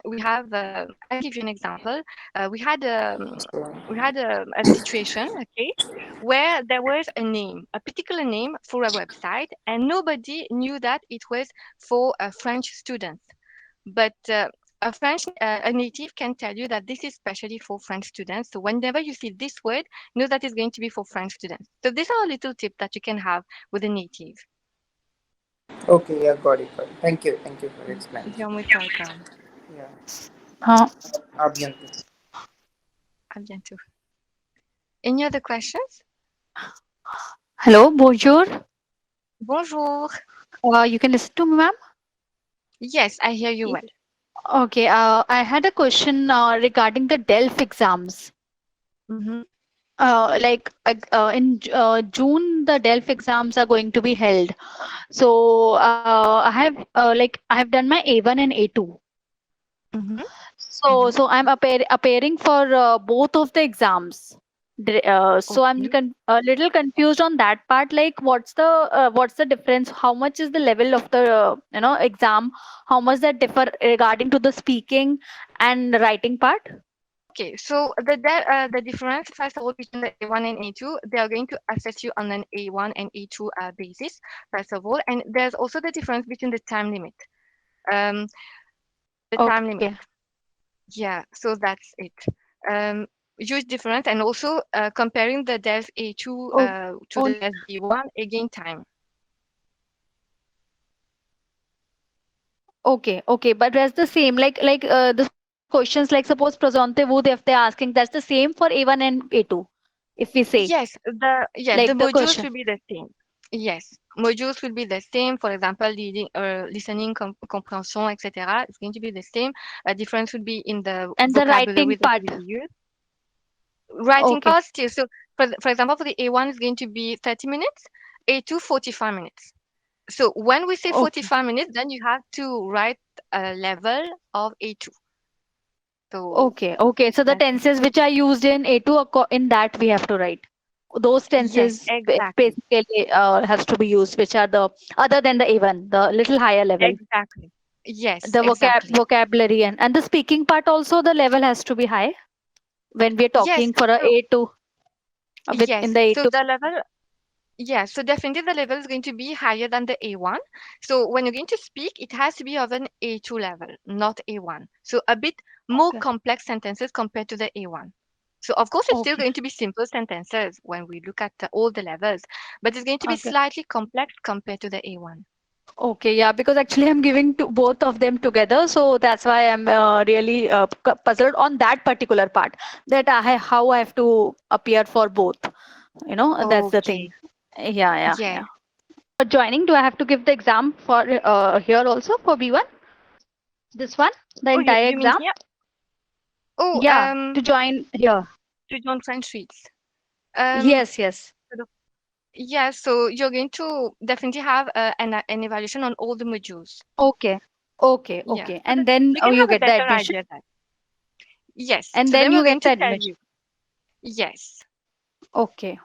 we have I'll give you an example. We had a situation, okay, where there was a particular name for a website, and nobody knew that it was for French students. But a native can tell you that this is specially for French students. So whenever you see this word, know that it's going to be for French students. So these are a little tip that you can have with a native. Okay. Yeah. Got it. Got it. Thank you. Thank you for the explanation. You're most welcome. Yeah. Uh, Abhyanti. À bientôt. Any other questions? Hello, bonjour. Bonjour. You can listen to me, ma'am. Yes, I hear you well. Okay. I had a question regarding the DELF exams. Mhm. In June, the DELF exams are going to be held. So I have done my A1 and A2. Mhm. So I'm appearing for both of the exams. So I'm Okay. a little confused on that part. Like, what's the difference? How much is the level of the exam? How much that differ regarding to the speaking and writing part? Okay, so the difference, first of all, between the A1 and A2, they are going to assess you on an A1 and A2 basis, first of all, and there's also the difference between the time limit. Um, the time limit, Okay. yeah. So that's it. Huge difference, and also comparing the DELF A2 Oh, to the DELF B1, again time. okay. But that's the same. The questions, like suppose presente vous, if they're asking, that's the same for A1 and A2. If we say Yes, like the the question. modules will be the same. Yes, modules will be the same. For example, listening, comprehension, etc. It's going to be the same. A difference would be in the And the writing vocabulary that part. will be used. Writing Okay. part still. So, for example, for the A1 is going to be 30 minutes, A2 45 minutes. So when we say Okay. 45 minutes, then you have to write a level of A2. So Okay. So the that's it. tenses which are used in A2, in that we have to write. Those Yes, tenses exactly. basically has to be used, which are the other than the A1, the little higher level. Exactly. Yes, The exactly. vocabulary and the speaking part also, the level has to be high when we're Yes. talking for a So A2 with in yes. the So A2. the level, yes. So definitely the level is going to be higher than the A1. So when you're going to speak, it has to be of an A2 level, not A1. So a bit more Okay. complex sentences compared to the A1. So of course, it's still Okay. going to be simple sentences when we look at all the levels, but it's going to be Okay. slightly complex compared to the A1. Okay, yeah, because actually I'm giving to both of them together, so that's why I'm really puzzled on that particular part, that how I have to appear for both. And that's the thing. Okay. Yeah. Yes. For joining, do I have to give the exam for here also for B1? This one, the Oh, you, entire you mean exam? here? Oh, Yeah, to join here. to John French Streets. Um, Yes. Yeah, so you're going to definitely have an evaluation on all the modules. Okay. Yeah, Okay. so that And then you can you have a get the better admission, idea that. Yes, and so then then you we're get going the to tell admission. you. Yes. Okay,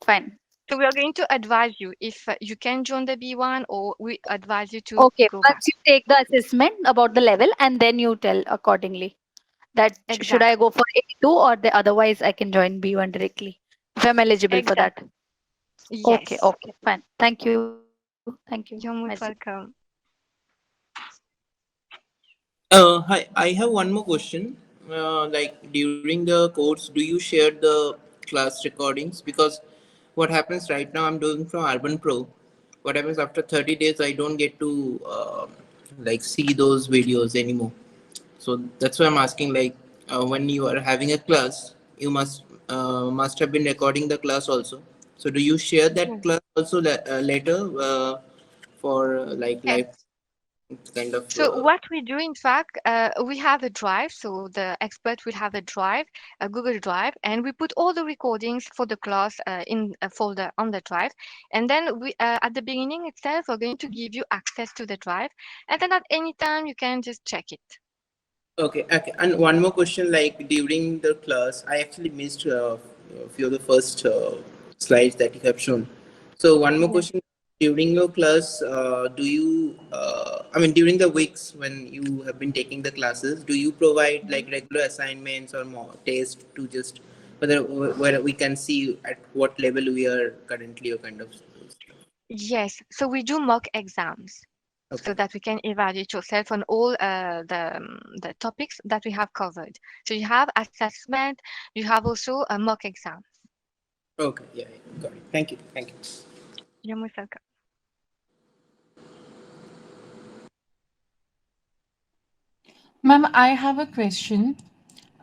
fine. So we are going to advise you if you can join the B1 or we advise you to Okay, go back. once you take the assessment about the level, and then you tell accordingly that should I Exactly. go for A2 or the otherwise I can join B1 directly if I'm eligible for that. Exactly. Okay, Yes. okay, fine. Thank you. Merci. You're most welcome. Hi, I have one more question. Like during the course, do you share the class recordings? Because what happens right now, I'm doing from UrbanPro. What happens after 30 days, I don't get to like see those videos anymore. So that's why I'm asking. Like when you are having a class, you must have been recording the class also. So do you share that Yes. class also later for like Yes. live kind of? So what we do, in fact, we have a drive. So the expert will have a drive, a Google Drive, and we put all the recordings for the class in a folder on the drive. And then we, at the beginning itself, we're going to give you access to the drive, and then at any time you can just check it. Okay, okay. And one more question, like during the class, I actually missed a few of the first slides that you have shown. So one more Yes. question, during your class, do you, I mean, during the weeks when you have been taking the classes, do you provide like regular assignments or more tests to just whether we can see at what level we are currently or kind of stuff? Yes. So we do mock exams, so Okay. that we can evaluate yourself on all the topics that we have covered. So you have assessment, you have also a mock exam. Okay. Yeah, yeah. Got it. Thank you. Thank you. You're most welcome. Ma'am, I have a question.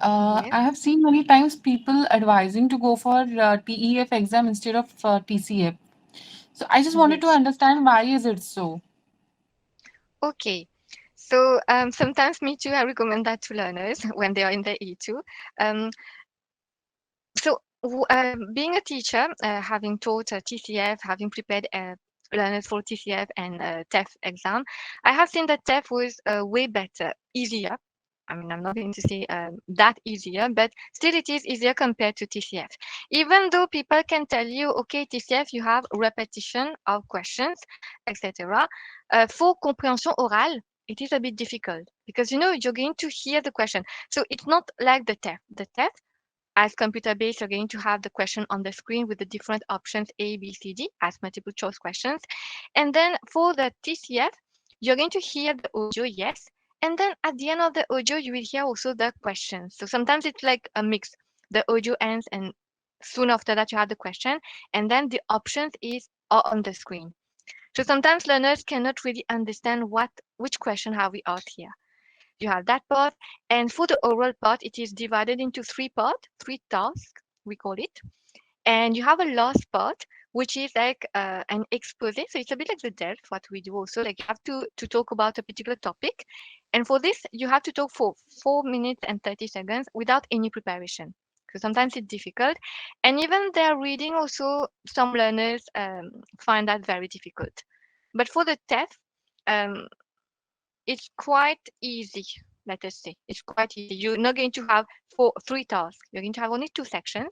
Yes. I have seen many times people advising to go for TEF exam instead of TCF. So I just wanted to Yes. understand why is it so? Okay. So sometimes me too, I recommend that to learners when they are in the E2. Um, Being a teacher, having taught TCF, having prepared learners for TCF and TEF exam, I have seen that TEF was way better, easier. I mean, I'm not going to say that easier, but still it is easier compared to TCF. Even though people can tell you, okay, TCF, you have repetition of questions, etc. For comprehension orale, it is a bit difficult because you know you're going to hear the question. So it's not like the TEF. The TEF as computer based, you're going to have the question on the screen with the different options A, B, C, D as multiple choice questions. And then for the TCF, you're going to hear the audio, yes. And then at the end of the audio, you will hear also the questions. So sometimes it's like a mix. The audio ends and soon after that you have the question. And then the options are on the screen. So sometimes learners cannot really understand which question have we asked here. You have that part. And for the oral part, it is divided into three parts, three tasks, we call it. And you have a last part, which is like an expose. So it's a bit like the DELF, what we do also. Like you have to talk about a particular topic. And for this, you have to talk for 4 minutes and 30 seconds without any preparation. So sometimes it's difficult. And even their reading also, some learners find that very difficult. But for the TEF, um, it's quite easy. Let us say it's quite easy. You're not going to have three tasks. You're going to have only two sections,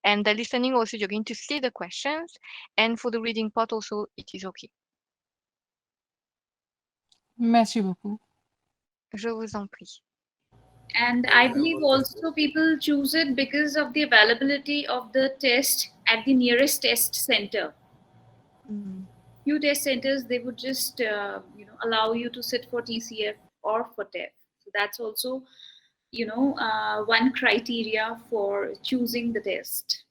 and the listening also you're going to see the questions, and for the reading part also it is okay. Merci beaucoup. Je vous en prie. And I I have believe one question. also people choose it because of the availability of the test at the nearest test center. Mm. Few test centers, they would just allow you to sit for TCF or for TEF. So that's also one criteria for choosing the test.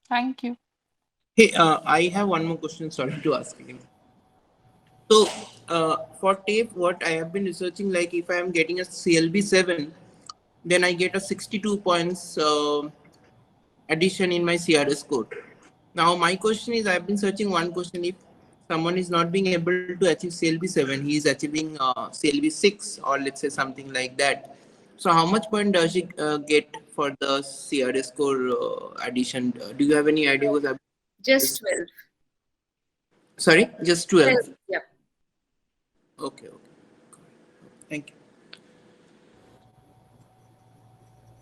Thank you. Hey, I have one more question. Sorry to ask again. So, for TAFE, what I have been researching, like if I am getting a CLB 7, then I get a 62 points addition in my CRS score. Now, my question is, I've been searching one question. If someone is not being able to achieve CLB 7, he is achieving CLB 6 or let's say something like that. So, how much point does he get for the CRS score addition? Do you have any idea? What Just 12. Sorry, just 12. 12. Yep. Okay, okay. Thank you.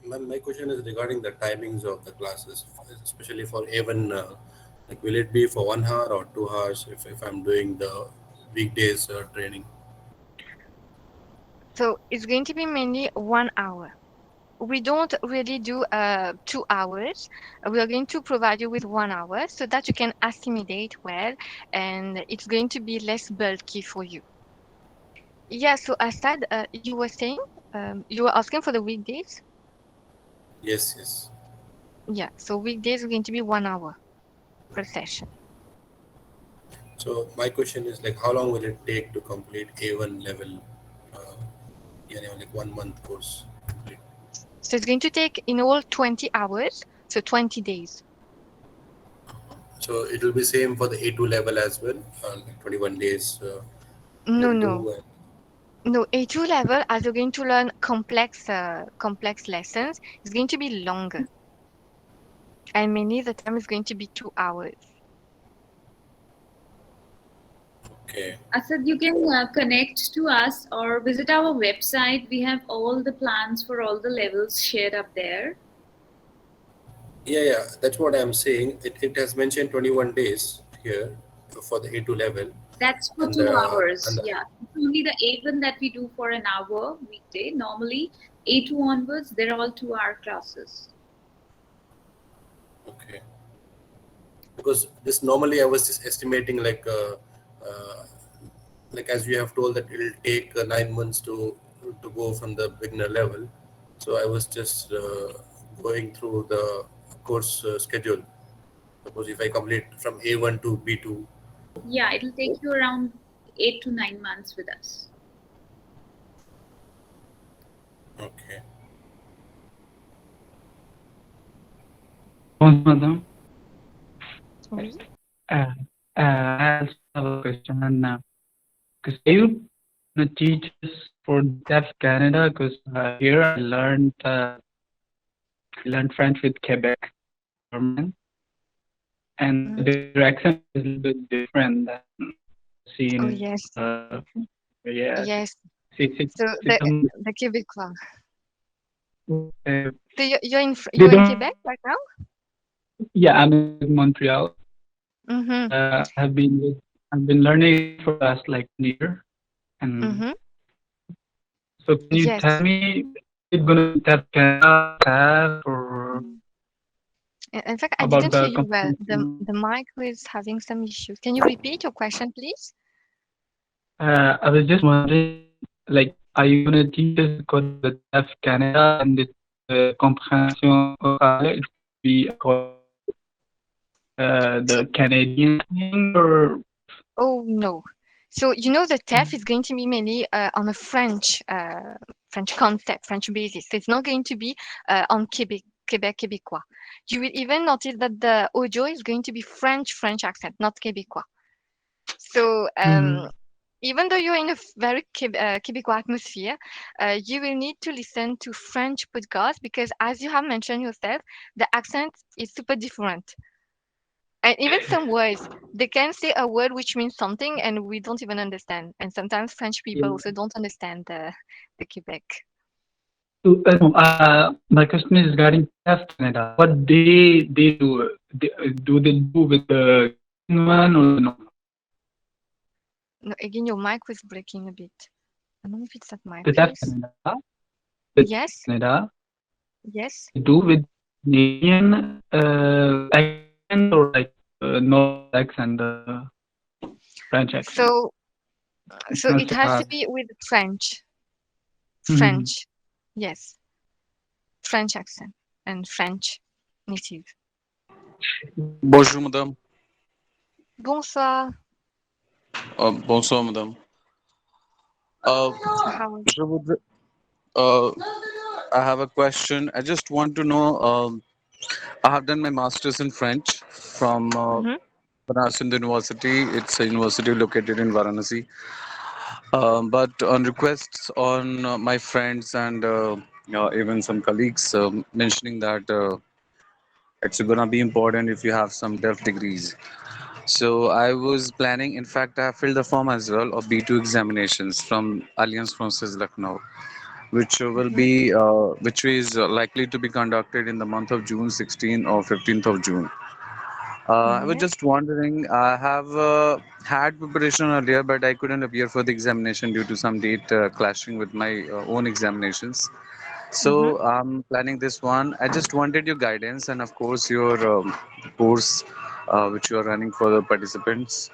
My question is regarding the timings of the classes, especially for A1. Like, will it be for 1 hour or 2 hours if I'm doing the weekdays training? So it's going to be mainly 1 hour. We don't really do 2 hours. We are going to provide you with 1 hour so that you can assimilate well, and it's going to be less bulky for you. Yeah, so Asad, you were saying you were asking for the weekdays? Yes, yes. Yeah, so weekdays are going to be 1 hour per session. So my question is like, how long will it take to complete A1 level? Uh, like 1 month course complete. So it's going to take in all 20 hours, so 20 days. So it will be same for the A2 level as well, like 21 days No, will no. do. And No, A2 level, as you're going to learn complex lessons, is going to be longer. And mainly the time is going to be 2 hours. okay, Asad, you can connect to us or visit our website. We have all the plans for all the levels shared up there. yeah, that's what I'm saying. It has mentioned 21 days here for the A2 level, That's for and 2 hours. Yeah, it's only the A1 that we do for an hour weekday. Normally, A2 onwards, they're all 2 hour classes. okay, because this normally I was just estimating uh, like as you have told that it'll take 9 months to go from the beginner level. So I was just going through the course schedule. Suppose if I complete from A1 to B2. Yeah, it'll take you around 8 to 9 months with us. Okay. Madam, Oui. I also have a question. Because you teach us for Deaf Canada? Because here I learned French with Quebec government, and their accent is a little bit different than seen. Oh, yes. Yeah. Yes. C'est So the Québécois. uh, So you're in they don't- Quebec right now? Yeah, I'm in Montreal. Mm-hmm. I've been learning for the last like year, and Mm-hmm. so can you Yes. tell me, is it gonna be that Canada or In fact, I about didn't the hear you well. competition? The mic was having some issues. Can you repeat your question, please? I was just wondering, like, are you gonna teach us because the TEF Canada and the comprehension orale it will be according the Canadian thing, or Oh, no. So, the TEF is going to be mainly on a French concept, French basis. So it's not going to be on Quebecois. You will even notice that the audio is going to be French accent, not Quebecois. So, even though you're in a very Quebecois atmosphere, you will need to listen to French podcasts because, as you have mentioned yourself, the accent is super different. And even some words, they can say a word which means something and we don't even understand. And sometimes French people also don't understand the Quebec. no, my question is regarding TEF Canada. What they do? Do they do with the one or no? No, again, your mic was breaking a bit. I don't know if it's that mic. The TEF Please. Canada. Yes. Canada. Yes. They do with Canadian accent or like no accent, French accent. So Not it so has to hard. be with French. Mhm. French. Yes. French accent and French native. Bonjour, madame. Bonsoir. Bonsoir, madame. How are Je voudrais- uh, I have a question. I just want to know. I have done my master's in French from you? Varanasi University. It's a university located in Varanasi. But on requests on my friends and even some colleagues mentioning that it's gonna be important if you have some DELF degrees. So I was planning, in fact, I have filled the form as well of B2 examinations from Alliance Française Lucknow, which will be, which is likely to be conducted in the month of June 16 or 15th of June. I was Yes. just wondering, I have had preparation earlier, but I couldn't appear for the examination due to some date clashing with my own examinations. So I'm planning this one. I just wanted your guidance and, of course, your course which you are running for the participants.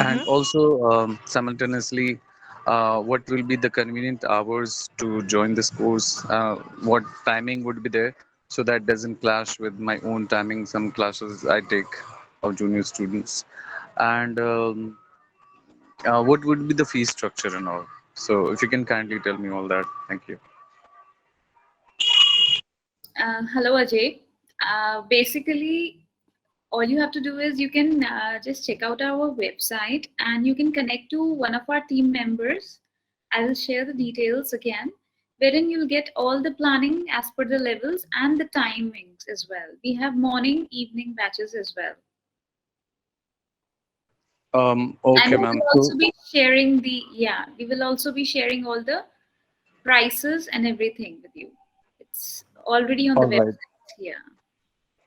And also, simultaneously, what will be the convenient hours to join this course? What timing would be there so that doesn't clash with my own timing, some classes I take of junior students. And what would be the fee structure and all? So if you can kindly tell me all that. Thank you. Hello, Ajay. Basically, all you have to do is you can just check out our website and you can connect to one of our team members. I will share the details again, wherein you'll get all the planning as per the levels and the timings as well. We have morning, evening batches as well. Okay, And we ma'am. will So, also be sharing we will also be sharing all the prices and everything with you. It's already on the all right. website here.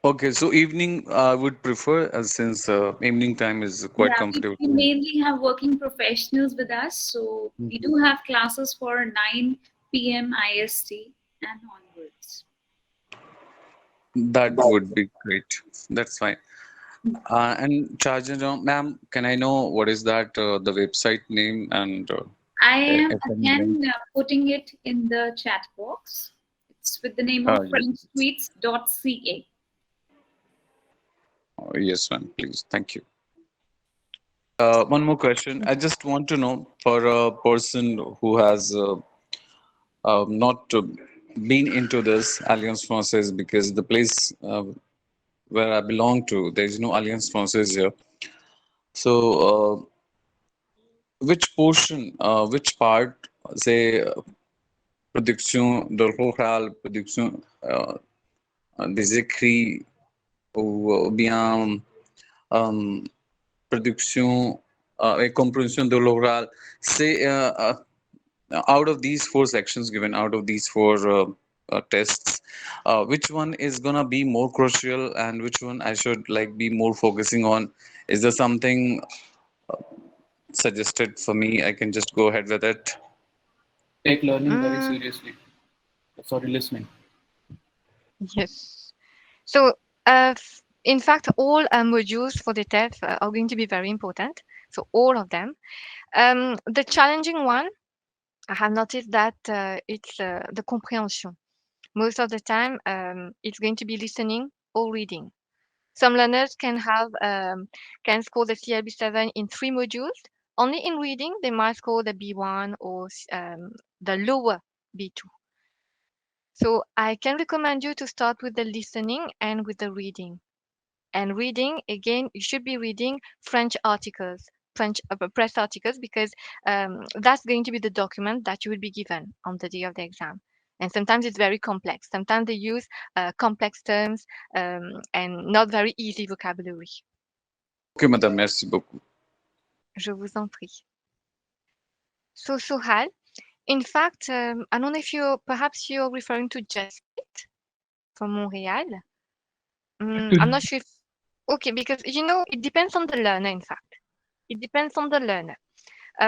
Okay, so evening I would prefer since evening time is quite Yeah, comfortable we for me. mainly have working professionals with us. So we Mhm. do have classes for 9 p.m. IST and onwards. That would be great. That's fine. And Charger, ma'am, can I know what is that the website name and I am FM link? again putting it in the chat box. It's with the name of Yes. FrenchTweets.ca. Yes, ma'am, please. Thank you. One more question. I just want to know for a person who has not been into this Alliance Française because the place where I belong to, there is no Alliance Française here. So, which part, say, production de l'oral, production des écrits, ou bien euh, production et compréhension de l'oral, c'est out of these four sections given, out of these four tests, which one is gonna be more crucial and which one I should like be more focusing on? Is there something suggested for me? I can just go ahead with it. Take learning very seriously. Sorry, listening. Yes. So, in fact, all modules for the TEF are going to be very important. So all of them. The challenging one, I have noticed that it's the comprehension. Most of the time, it's going to be listening or reading. Some learners can score the CLB7 in 3 modules. Only in reading, they might score the B1 or the lower B2. So I can recommend you to start with the listening and with the reading. And reading, again, you should be reading French articles, French press articles, because that's going to be the document that you will be given on the day of the exam. And sometimes it's very complex. Sometimes they use complex terms and not very easy vocabulary. Okay, madame, merci beaucoup. Je vous en prie. So, Sohal, in fact, I don't know if perhaps you're referring to Just from Montreal. I'm not sure if, okay, because it depends on the learner, in fact. It depends on the learner.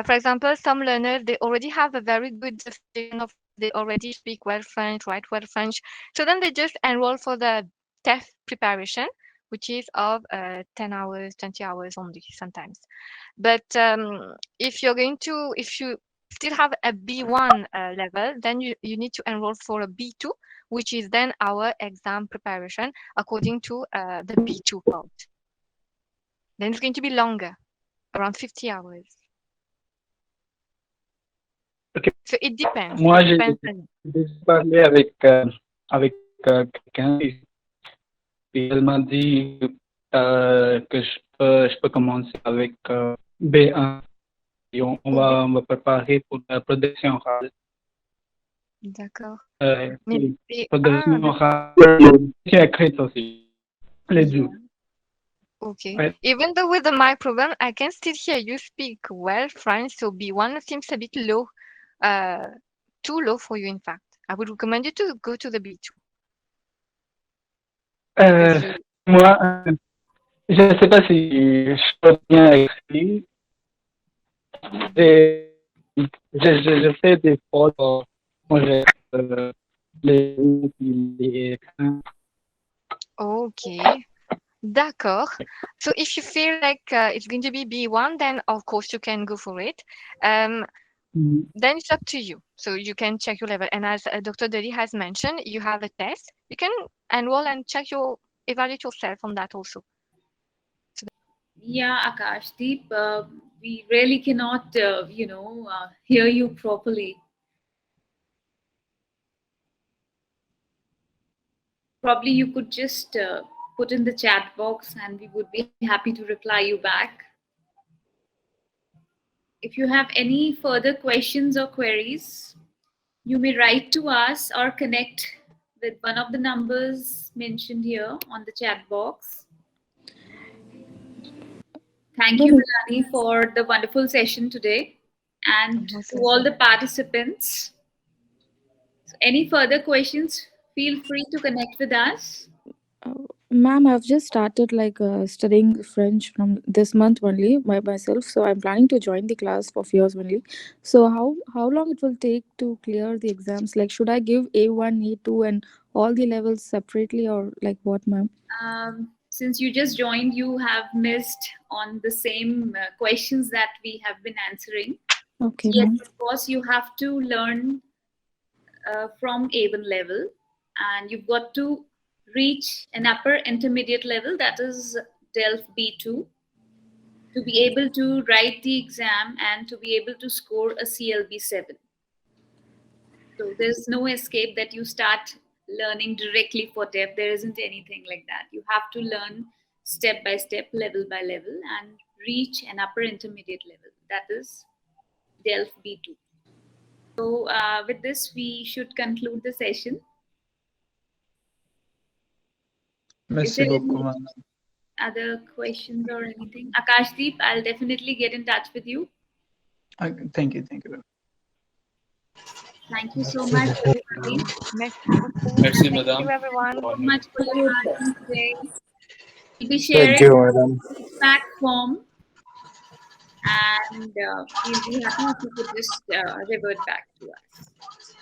For example, some learners, they already have a very good foundation of, they already speak well French, write well French. So then they just enroll for the TEF preparation, which is of 10 hours, 20 hours only sometimes. But if you still have a B1 level, then you need to enroll for a B2, which is then our exam preparation according to the B2 part. Then it's going to be longer, around 50 hours. Ok. So it depends. Moi, It j'ai depends. déjà parlé avec quelqu'un, puis elle m'a dit que je peux commencer avec B1 et on va préparer pour la production orale. D'accord. Mais B1, production orale, c'est écrite aussi, les deux. Okay. Ouais. Even though with the mic problem, I can still hear you speak well French. So B1 seems a bit low, too low for you. In fact, I would recommend you to go to the B2. Moi, je ne sais pas si je peux bien écrire. Je fais des fautes quand j'ai les Okay. D'accord. So if you feel like it's going to be B1, then of course you can go for it. then it's up to you. So you can check your level. And as Dr. Dari has mentioned, you have a test. You can enroll and evaluate yourself on that also. Yeah, Akashdeep, we really cannot, hear you properly. Probably you could just put in the chat box and we would be happy to reply you back. If you have any further questions or queries, you may write to us or connect with one of the numbers mentioned here on the chat box. Thank you, Melanie, for the wonderful session today and to all the participants. So any further questions, feel free to connect with us. Ma'am, I've just started studying French from this month only by myself. So I'm planning to join the class of yours only. So how long it will take to clear the exams? Like, should I give A1, A2, and all the levels separately, or like what, ma'am? Since you just joined, you have missed on the same questions that we have been answering. Okay, yes, ma'am. of course, you have to learn from A1 level, and you've got to reach an upper intermediate level, that is DELF B2, to be able to write the exam and to be able to score a CLB7. So there's no escape that you start learning directly for TEF. There isn't anything like that. You have to learn step by step, level by level, and reach an upper intermediate level, that is DELF B2. So with this, we should conclude the session. Merci beaucoup, ma'am. Other questions or anything? Akashdeep, I'll definitely get in touch with you. Thank you. Thank you. Thank you so much, everybody. Merci, Thank madam. you, everyone. Thank you so much for your time today. We'll be Thank sharing you, madam. feedback form, and we'll be happy if you could just revert back to us.